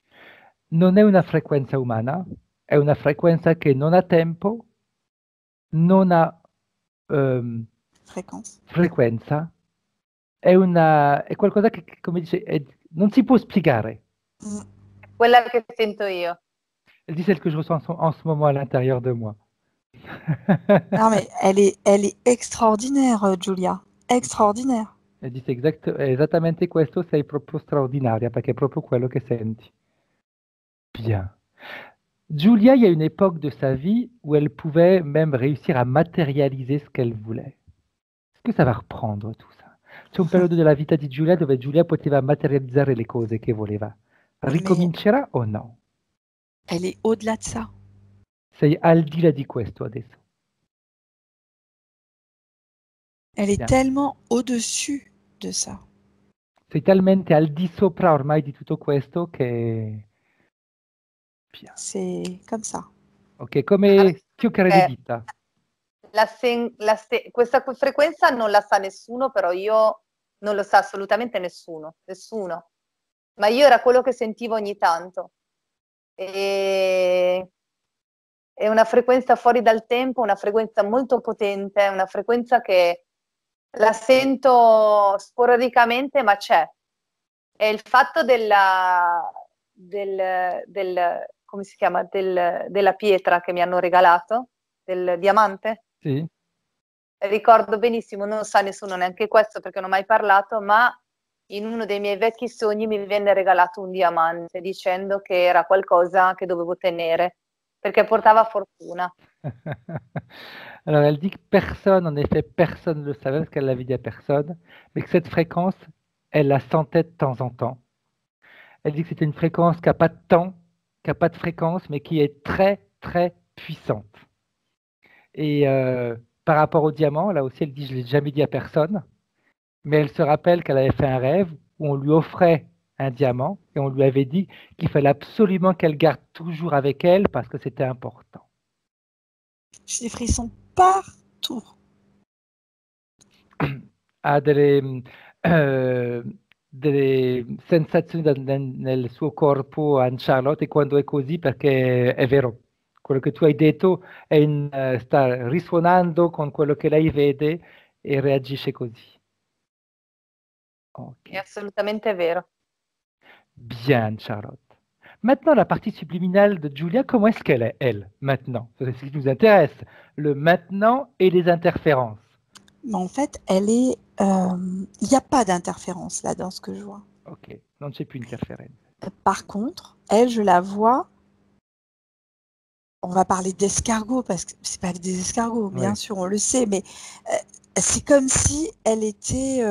Non è una frequenza umana, è una frequenza che non ha tempo, non ha Fréquence. frequenza, è qualcosa che, come dice, non si può spiegare. Mm. Quella che sento io. Elle dit celle que je ressens en ce moment à l'intérieur de moi. Non, mais elle est extraordinaire, Julia. Extraordinaire. Elle dit è esattamente questo, sei proprio straordinaria, perché è proprio quello che senti. Bien. Julia, il y a une époque de sa vie où elle pouvait même réussir à matérialiser ce qu'elle voulait. Est-ce que ça va reprendre tout ça? C'è un periodo della vita di Giulia dove Giulia poteva materializzare le cose che voleva. Mais Ricomincerà o no? elle est au-delà de ça. Sei al di là di questo adesso. Elle est Bien. tellement au-dessus de ça. Sei talmente al di sopra ormai di tutto questo che... Bien. C'est comme ça. Ok, come chiocchiere di dita. Questa frequenza non la sa nessuno, però io non lo sa assolutamente nessuno. Ma io era quello che sentivo ogni tanto. E è una frequenza fuori dal tempo, una frequenza molto potente, una frequenza che la sento sporadicamente, ma c'è. È il fatto come si chiama? Della pietra che mi hanno regalato, del diamante. Sì. Ricordo benissimo, non sa nessuno neanche questo perché non ho mai parlato, ma in uno dei miei vecchi sogni mi venne regalato un diamante dicendo che era qualcosa che dovevo tenere perché portava fortuna. Alors, elle dit que personne, en effet, personne ne le savait parce qu'elle l'avait dit à personne, mais que cette fréquence, elle la sentait de temps en temps. Elle dit que c'était une fréquence qui n'a pas de temps, qui n'a pas de fréquence, mais qui est très, très puissante. Et par rapport au diamant, là aussi, elle dit, je ne l'ai jamais dit à personne, mais elle se rappelle qu'elle avait fait un rêve où on lui offrait un diamant et on lui avait dit qu'il fallait absolument qu'elle garde toujours avec elle parce que c'était important. J'ai des frissons partout. Ha delle sensazioni nel suo corpo, Anne Charlotte, e quando è così perché è vero, quello che tu hai detto sta risuonando con quello che lei vede e reagisce così. Ok. È assolutamente vero. Bien, Charlotte. Maintenant, la partie subliminale de Julia, comment est-ce qu'elle est, elle, maintenant? C'est ce qui nous intéresse, le maintenant et les interférences. Mais en fait, il n'y a pas d'interférence là dans ce que je vois. Ok, non c'è più interferenza. Par contre, elle, je la vois. On va parler d'escargots parce que c'est pas des escargots, bien Ouais. sûr, on le sait, mais c'est comme si elle était.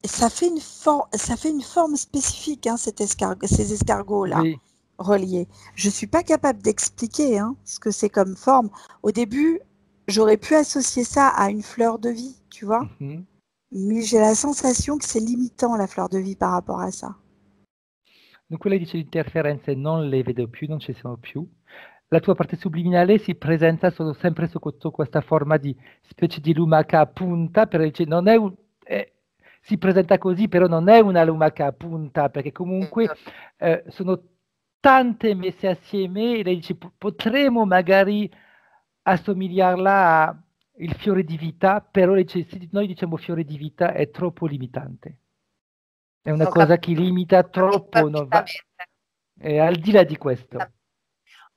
Ça fait une forme spécifique, hein, ces escargots-là. Oui. Reliés. Je ne suis pas capable d'expliquer hein, ce que c'est comme forme. Au début, j'aurais pu associer ça à une fleur de vie, tu vois, Mhm. mais j'ai la sensation que c'est limitant la fleur de vie par rapport à ça. Dunque lei dice le interferenze non le vedo più, non ci sono più. La tua parte subliminale si presenta sempre sotto questa forma di specie di lumaca a punta, però dice non è si presenta così, però non è una lumaca a punta, perché comunque sono tante messe assieme e lei dice potremmo magari assomigliarla al fiore di vita, però lei dice, se noi diciamo fiore di vita è troppo limitante. È una Ho cosa che capito limita troppo, non va. Al di là di questo.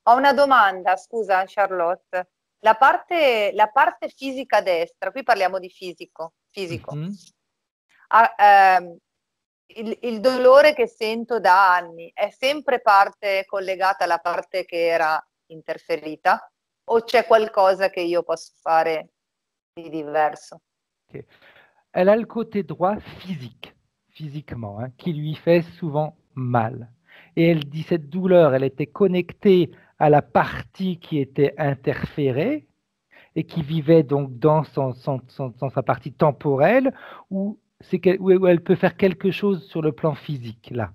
Ho una domanda, scusa Charlotte. La parte fisica destra, qui parliamo di fisico. Mhm. Il dolore che sento da anni è sempre parte collegata alla parte che era interferita o c'è qualcosa che io posso fare di diverso? Ok. Elle a le côté droit physique, physiquement, hein, qui lui fait souvent mal. Et elle dit cette douleur, elle était connectée à la partie qui était interférée et qui vivait donc dans sa partie temporelle, où elle peut faire quelque chose sur le plan physique, là.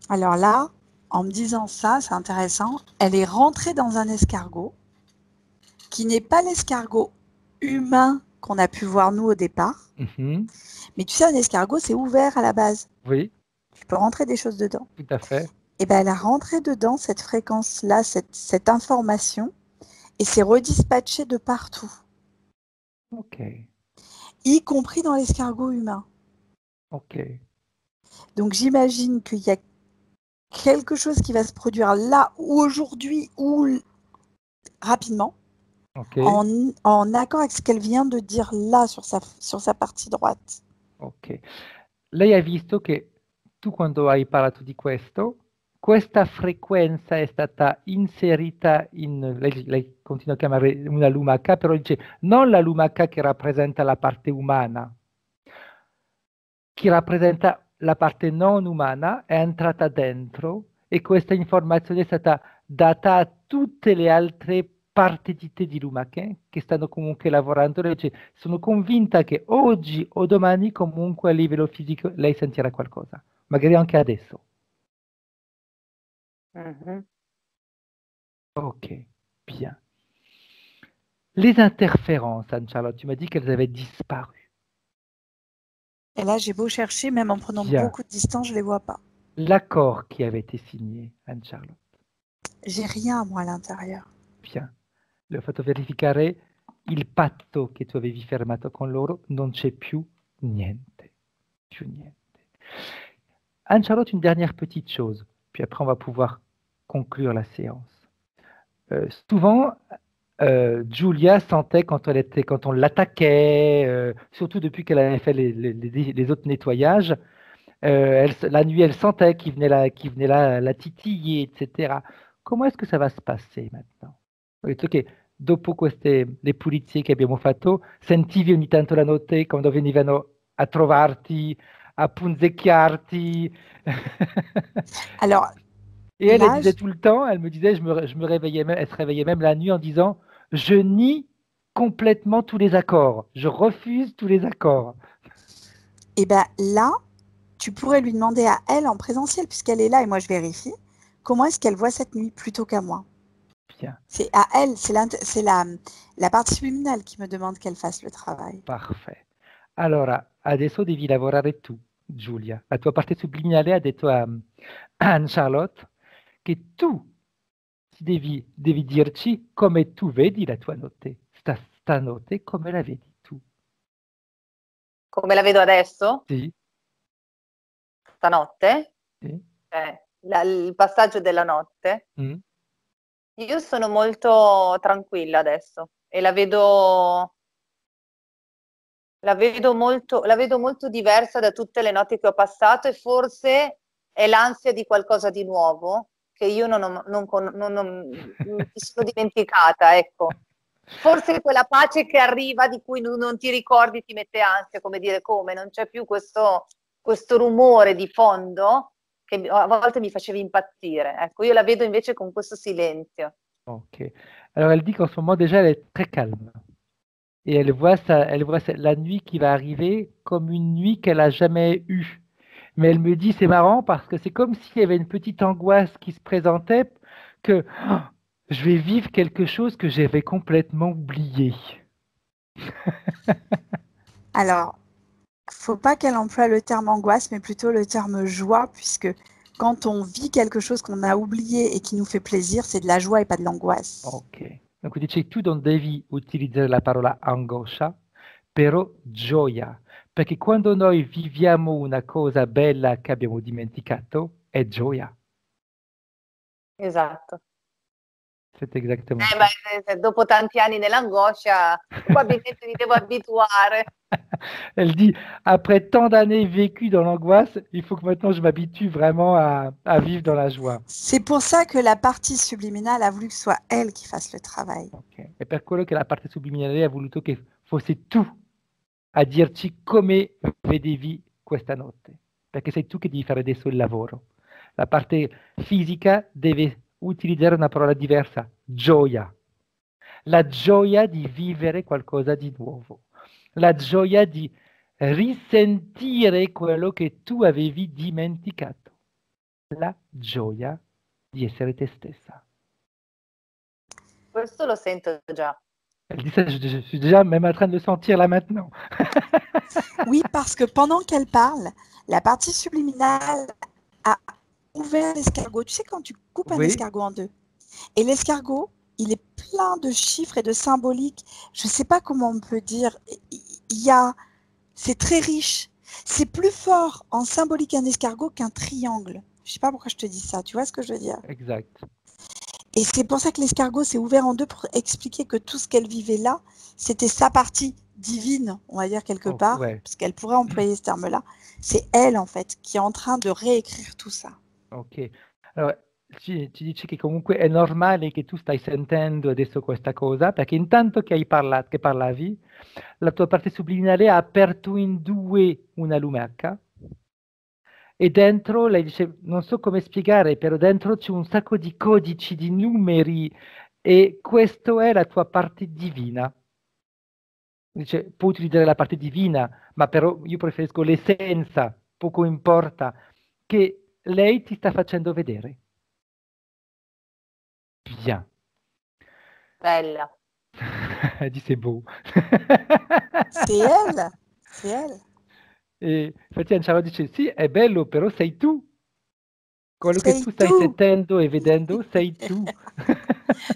Alors là, en me disant ça, c'est intéressant, elle est rentrée dans un escargot qui n'est pas l'escargot humain qu'on a pu voir nous au départ. Mhm. Mais tu sais, un escargot, c'est ouvert à la base. Oui, Tu peux rentrer des choses dedans. tout à fait. Et bien, elle a rentré dedans cette fréquence-là, cette information, et s'est redispatchée de partout, Ok, y compris dans l'escargot humain. ok. Donc j'imagine qu'il y a quelque chose qui va se produire là, ou aujourd'hui, ou rapidement, Ok, en accord avec ce qu'elle vient de dire là sur sa partie droite. ok. Lei ha visto che tu quando hai parlato di questo, questa frequenza è stata inserita lei continua a chiamare una lumaca, però dice non la lumaca che rappresenta la parte umana, che rappresenta la parte non umana, è entrata dentro e questa informazione è stata data a tutte le altre partite di lumache che stanno comunque lavorando. Lei dice, sono convinta che oggi o domani comunque a livello fisico lei sentirà qualcosa, magari anche adesso. Mhm. Ok, bien. Les interférences, Anne-Charlotte, tu m'as dit qu'elles avaient disparu. Et là, j'ai beau chercher, même en prenant Bien. beaucoup de distance, je ne les vois pas. L'accord qui avait été signé, Anne-Charlotte. J'ai rien, moi, à l'intérieur. Bien. Le fatto verificare il patto che tu avevi firmato con loro, non c'è più niente. Più niente. Anne-Charlotte, une dernière petite chose, puis après on va pouvoir conclure la séance. Souvent, Giulia sentait quand on l'attaquait, surtout depuis qu'elle avait fait les autres nettoyages. La nuit, elle sentait qu'il venait la titiller, etc. Comment est-ce que ça va se passer maintenant? Ho detto che dopo le pulizie che abbiamo fatto, sentivi ogni tanto la notte quando venivano a trovarti, a punzecchiarti. Alors Et elle là, disait tout le temps, elle me disait, je me réveillais même, elle se réveillait même la nuit en disant, je nie complètement tous les accords, je refuse tous les accords. et ben là, tu pourrais lui demander à elle en présentiel, puisqu'elle est là et moi je vérifie, comment est-ce qu'elle voit cette nuit plutôt qu'à moi. Bien, C'est à elle, c'est la partie subliminale qui me demande qu'elle fasse le travail. parfait. Allora, adesso devi lavorare tu, Giulia. La tua parte subliminale ha detto a Anne-Charlotte che tu devi dirci come tu vedi la tua notte, sta notte come la vedi tu. Come la vedo adesso, Sì, stanotte, sì. il passaggio della notte, Mm. io sono molto tranquilla adesso e la vedo molto diversa da tutte le notti che ho passato e forse è l'ansia di qualcosa di nuovo che io mi sono dimenticata, ecco. Forse quella pace che arriva di cui non ti ricordi ti mette ansia, come dire, come non c'è più questo rumore di fondo che a volte mi faceva impazzire. Ecco, io la vedo invece con questo silenzio. Ok. Alors elle dit qu'en ce moment déjà elle est très calme. Et elle voit la nuit qui va arriver comme une nuit qu'elle a jamais eue. Mais elle me dit, c'est marrant parce que c'est comme s'il y avait une petite angoisse qui se présentait, que oh, je vais vivre quelque chose que j'avais complètement oublié. Alors, faut pas qu'elle emploie le terme angoisse, mais plutôt le terme joie, puisque quand on vit quelque chose qu'on a oublié et qui nous fait plaisir, c'est de la joie et pas de l'angoisse. Ok. Donc dice, tu non devi utilizzare la parola angoscia, però gioia. Perché quando noi viviamo una cosa bella che abbiamo dimenticato, è gioia. Esatto. C'est exactement ça. Ma dopo tanti anni nell'angoscia, probabilmente mi devo abituare. Elle dit, après tant d'années vécues dans l'angoisse, il faut que maintenant je m'habitue vraiment à vivre dans la joie. C'est pour ça que la partie subliminale a voulu que ce soit elle qui fasse le travail. Ok. E per quello che la parte subliminale ha voluto che fosse tu a dirci come vedevi questa notte, perché sei tu che devi fare adesso il lavoro. La parte fisica deve utilizzare una parola diversa, gioia. La gioia di vivere qualcosa di nuovo, la gioia di risentire quello che tu avevi dimenticato, la gioia di essere te stessa. Questo lo sento già. Elle dit ça, je suis déjà même en train de le sentir là maintenant. Oui, parce que pendant qu'elle parle, la partie subliminale a ouvert l'escargot. Tu sais, quand tu coupes un Oui. escargot en deux, et l'escargot, il est plein de chiffres et de symboliques. Je ne sais pas comment on peut dire. C'est très riche. C'est plus fort en symbolique un escargot qu'un triangle. Je ne sais pas pourquoi je te dis ça. Tu vois ce que je veux dire? Exact. Et c'est pour ça que l'escargot s'est ouvert en deux pour expliquer que tout ce qu'elle vivait là, c'était sa partie divine, on va dire quelque part, ouais. parce qu'elle pourrait employer ce terme-là. C'est elle, en fait, qui est en train de réécrire tout ça. Ok. Allora, ci dici che comunque è normale che tu stai sentendo adesso questa cosa, perché intanto che che parlavi, la tua parte subliminale ha aperto in due una lumaca e dentro lei dice, non so come spiegare, però dentro c'è un sacco di codici, di numeri e questa è la tua parte divina. Dice, puoi utilizzare la parte divina, ma però io preferisco l'essenza, poco importa, che lei ti sta facendo vedere. Bien. Bella. Elle dit c'est beau. C'est elle, c'est elle. E infatti Anciaro dice sì, è bello, però sei tu. Quello che Sei tu stai tu. sentendo e vedendo sei tu.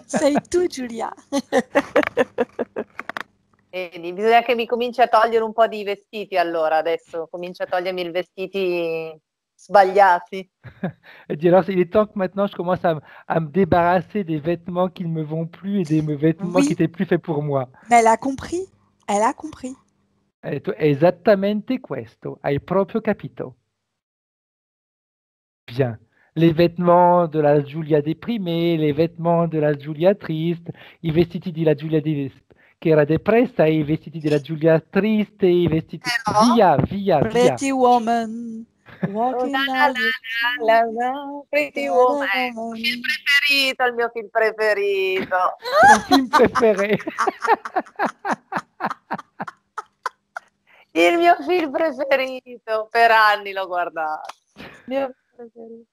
Sei tu, Giulia. E bisogna che mi cominci a togliere un po' di vestiti allora adesso, comincio a togliermi i vestiti sbagliati. Elle dit alors, il est temps que maintenant je commence à me débarrasser des vêtements qui ne me vont plus et des vêtements qui Oui, étaient plus faits pour moi. mais elle a compris. Elle a compris. Ha detto esattamente questo, hai proprio capito. Bien. Les vêtements de la Giulia déprimée, les vêtements de la Giulia triste, i vestiti della Giulia che era depressa, e i vestiti della Giulia triste, i vestiti... Però, Via, via, via. Pretty woman, oh, walking la, like a la, la, la, Pretty Woman, il mio film preferito. Mon film préféré. Il mio film preferito, per anni l'ho guardato. Il mio film preferito.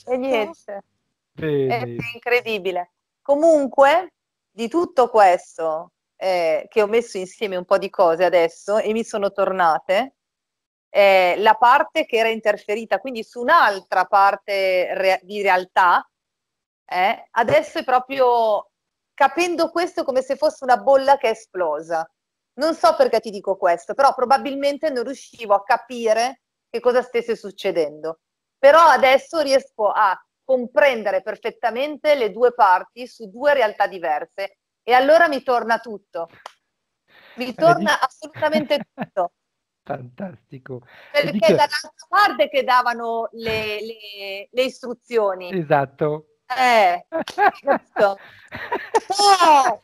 E niente, è Bene. incredibile. Comunque, di tutto questo, che ho messo insieme un po' di cose adesso e mi sono tornate, la parte che era interferita, quindi su un'altra parte di realtà, adesso è proprio capendo questo come se fosse una bolla che è esplosa. Non so perché ti dico questo, però probabilmente non riuscivo a capire che cosa stesse succedendo. Però adesso riesco a comprendere perfettamente le due parti su due realtà diverse e allora mi torna tutto. Mi Elle a dit... torna assolutamente tutto. Fantastico. Elle dit Perché è que... dall'altra parte che davano le istruzioni. Esatto. Capito? Oh!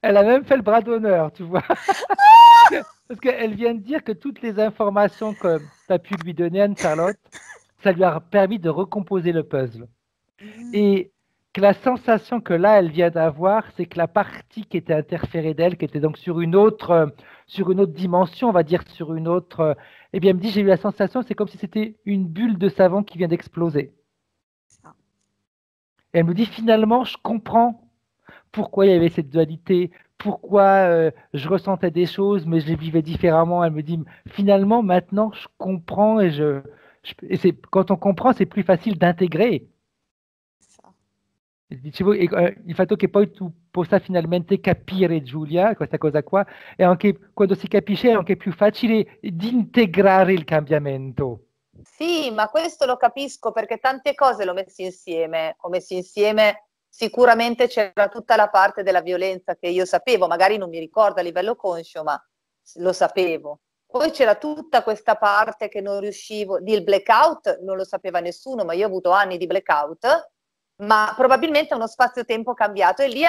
Elle a même fait le bras d'honneur, tu vois. Parce qu'elle vient de dire que toutes les informations que tu as pu lui donner, Anne-Charlotte, ça lui a permis de recomposer le puzzle. Et que la sensation que là, elle vient d'avoir, c'est que la partie qui était interférée d'elle, qui était donc sur une autre dimension, on va dire sur une autre... eh bien, elle me dit, j'ai eu la sensation, c'est comme si c'était une bulle de savon qui vient d'exploser. Et elle me dit, finalement, je comprends pourquoi il y avait cette dualité, pourquoi je ressentais des choses, mais je les vivais différemment. Elle me dit, finalement, maintenant, je comprends et quand on comprend, c'est plus facile d'intégrer. Dicevo, il fatto che poi tu possa finalmente capire, Giulia, questa cosa qua, e anche quando si capisce è anche più facile di integrare il cambiamento. Sì, ma questo lo capisco perché tante cose l'ho messe insieme. Ho messo insieme, sicuramente c'era tutta la parte della violenza che io sapevo, magari non mi ricordo a livello conscio, ma lo sapevo. Poi c'era tutta questa parte che non riuscivo, il blackout non lo sapeva nessuno, ma io ho avuto anni di blackout, ma probabilmente uno spazio-tempo cambiato e lì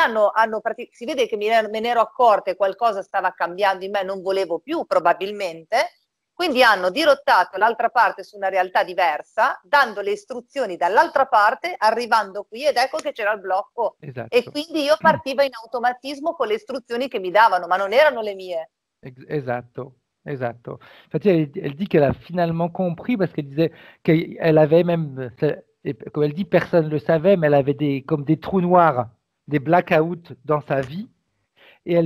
si vede che me ne ero accorta e qualcosa stava cambiando in me, non volevo più probabilmente, quindi hanno dirottato l'altra parte su una realtà diversa, dando le istruzioni dall'altra parte, arrivando qui ed ecco che c'era il blocco. Esatto. E quindi io partivo in automatismo con le istruzioni che mi davano, ma non erano le mie. Esatto. Esatto. Infatti, elle dit qu'elle a finalement compris parce qu'elle disait qu'elle avait même, et comme elle dit, personne ne le savait, mais elle avait comme des trous noirs, des blackouts dans sa vie. Et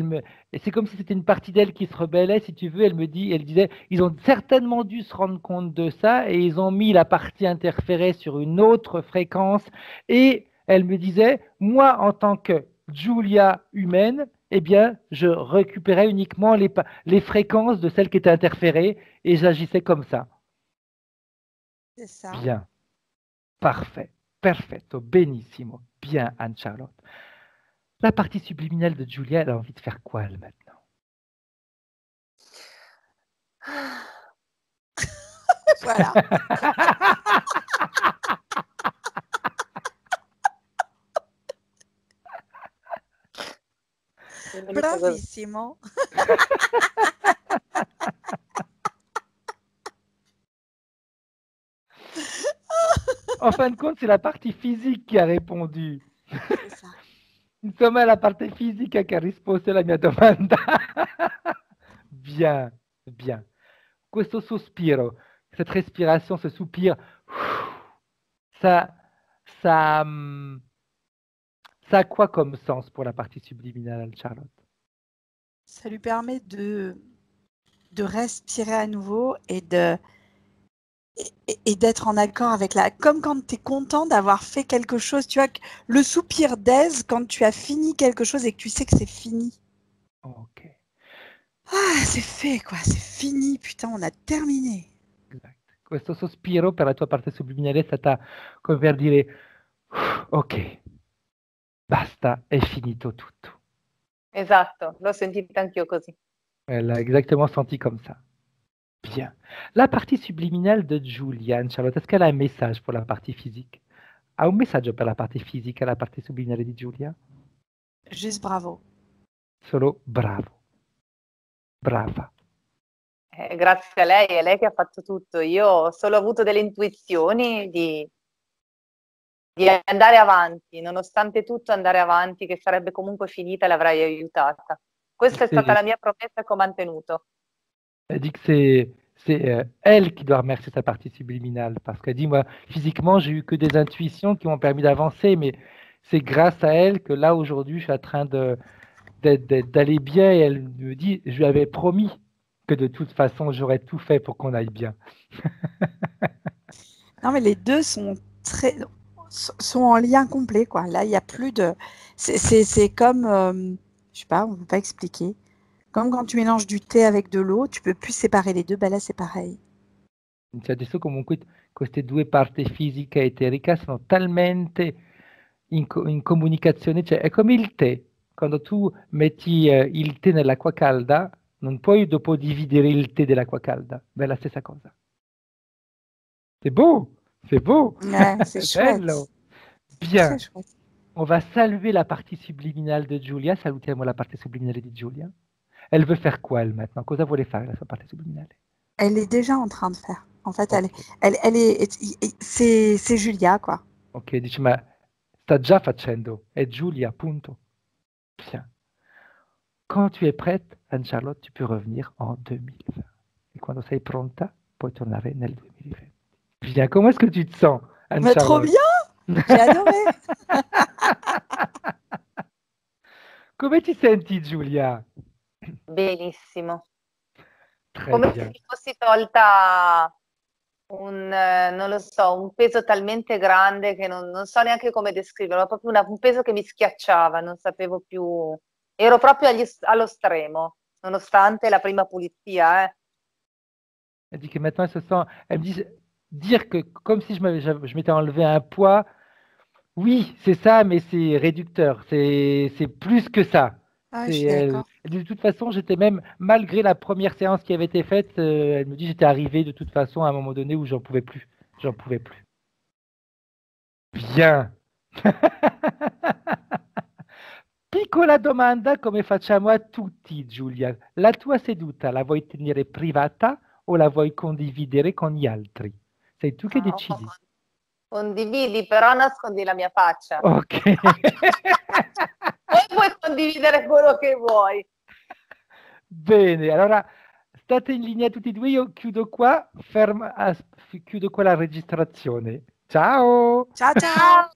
c'est comme si c'était une partie d'elle qui se rebellait, si tu veux. Elle disait, ils ont certainement dû se rendre compte de ça et ils ont mis la partie interférée sur une autre fréquence. Et elle me disait, moi, en tant que Giulia humaine, eh bien, je récupérais uniquement les fréquences de celles qui étaient interférées et j'agissais comme ça. C'est ça. Bien. Parfait. Perfetto. Benissimo. Bien, Anne-Charlotte. La partie subliminale de Giulia, elle a envie de faire quoi, elle, maintenant? Voilà. Bravissimo. En fin de compte, c'est la partie physique qui a répondu. C'est ça. Insomma, è la parte fisica che ha risposto alla mia domanda. Bien, bien. Questo sospiro, cette respiration, ce soupir, ça a quoi comme sens pour la partie subliminale, Charlotte? Ça lui permet de respirer à nouveau et d'être en accord avec comme quand tu es content d'avoir fait quelque chose, tu vois, le soupir d'aise quand tu as fini quelque chose et que tu sais que c'est fini. Ok. Ah, c'est fait, quoi, c'est fini, putain, on a terminé. Esatto. Questo sospiro per la tua parte subliminale è stata come per dire, ok, basta, è finito tutto. Esatto, l'ho sentita anch'io così. Elle l'a exactement senti comme ça. Bien. La partie subliminale de Giulia, Charlotte, est-ce qu'elle a un message pour la partie physique? Ha un messaggio per la parte fisica, la parte subliminale di Giulia? Juste bravo. Solo bravo, brava. Grazie a lei, è lei che ha fatto tutto. Io ho solo avuto delle intuizioni di andare avanti, nonostante tutto andare avanti, che sarebbe comunque finita e l'avrei aiutata. Questa è stata la mia promessa che ho mantenuto. Elle dit que c'est elle qui doit remercier sa partie subliminale parce qu'elle dit, moi, physiquement, j'ai eu que des intuitions qui m'ont permis d'avancer, mais c'est grâce à elle que là, aujourd'hui, je suis en train d'aller bien et elle me dit, je lui avais promis que de toute façon, j'aurais tout fait pour qu'on aille bien. Non, mais les deux sont en lien complet, quoi. Là, il n'y a plus de... C'est comme... je sais pas, on ne peut pas expliquer. Comme quand tu mélanges du thé avec de l'eau, tu peux plus séparer les deux. Ben là, c'est pareil. Cioè, adesso comunque queste due parti fisica e eterica sono talmente in comunicazione, cioè è come il tè. Quando tu metti il tè nell'acqua calda, non puoi dopo dividere il tè dell'acqua calda. Beh, è la stessa cosa. C'est beau, c'est beau, Ouais, c'est chouette. bello. Bien, Très chouette. on va saluer la partie subliminale de Giulia. Salutiamo la parte subliminale di Giulia. Elle veut faire quoi, elle, maintenant? Cosa vuole fare la sua parte subliminale? Elle est déjà en train de faire. En fait, Ok. c'est Julia, quoi. Ok, dici, ma sta già facendo, è Giulia, punto. Bien. Quand tu es prête, Anne-Charlotte, tu peux revenir en 2020. Et quando sei pronta, puoi tornare nel 2020. Bien, comment est-ce que tu te sens, Mais trop Anne-Charlotte? bien! J'ai adoré! Come ti senti, Giulia? Benissimo. Très Come bien. se mi fossi tolta non lo so, un peso talmente grande che non so neanche come descriverlo, proprio un peso che mi schiacciava, non sapevo più, ero proprio allo stremo, nonostante la prima pulizia. Elle dit que maintenant, elle se sent... Elle me dit, dire que comme si je m'étais enlevé un poids, oui, c'est ça, mais c'est réducteur. C'est plus que ça. Ah, je suis d'accord. De toute façon, j'étais même, malgré la première séance qui avait été faite, elle me dit, j'étais arrivé de toute façon à un moment donné où j'en pouvais plus. J'en pouvais plus. Bien. Piccola domanda come facciamo a tutti, Giulia. La tua seduta la vuoi tenere privata o la vuoi condividere con gli altri? Sei tu che decidi. Condividi, però nascondi la mia faccia. Ok. Poi puoi condividere quello che vuoi. Bene, allora state in linea tutti e due, io chiudo qua, chiudo qua la registrazione. Ciao! Ciao, ciao!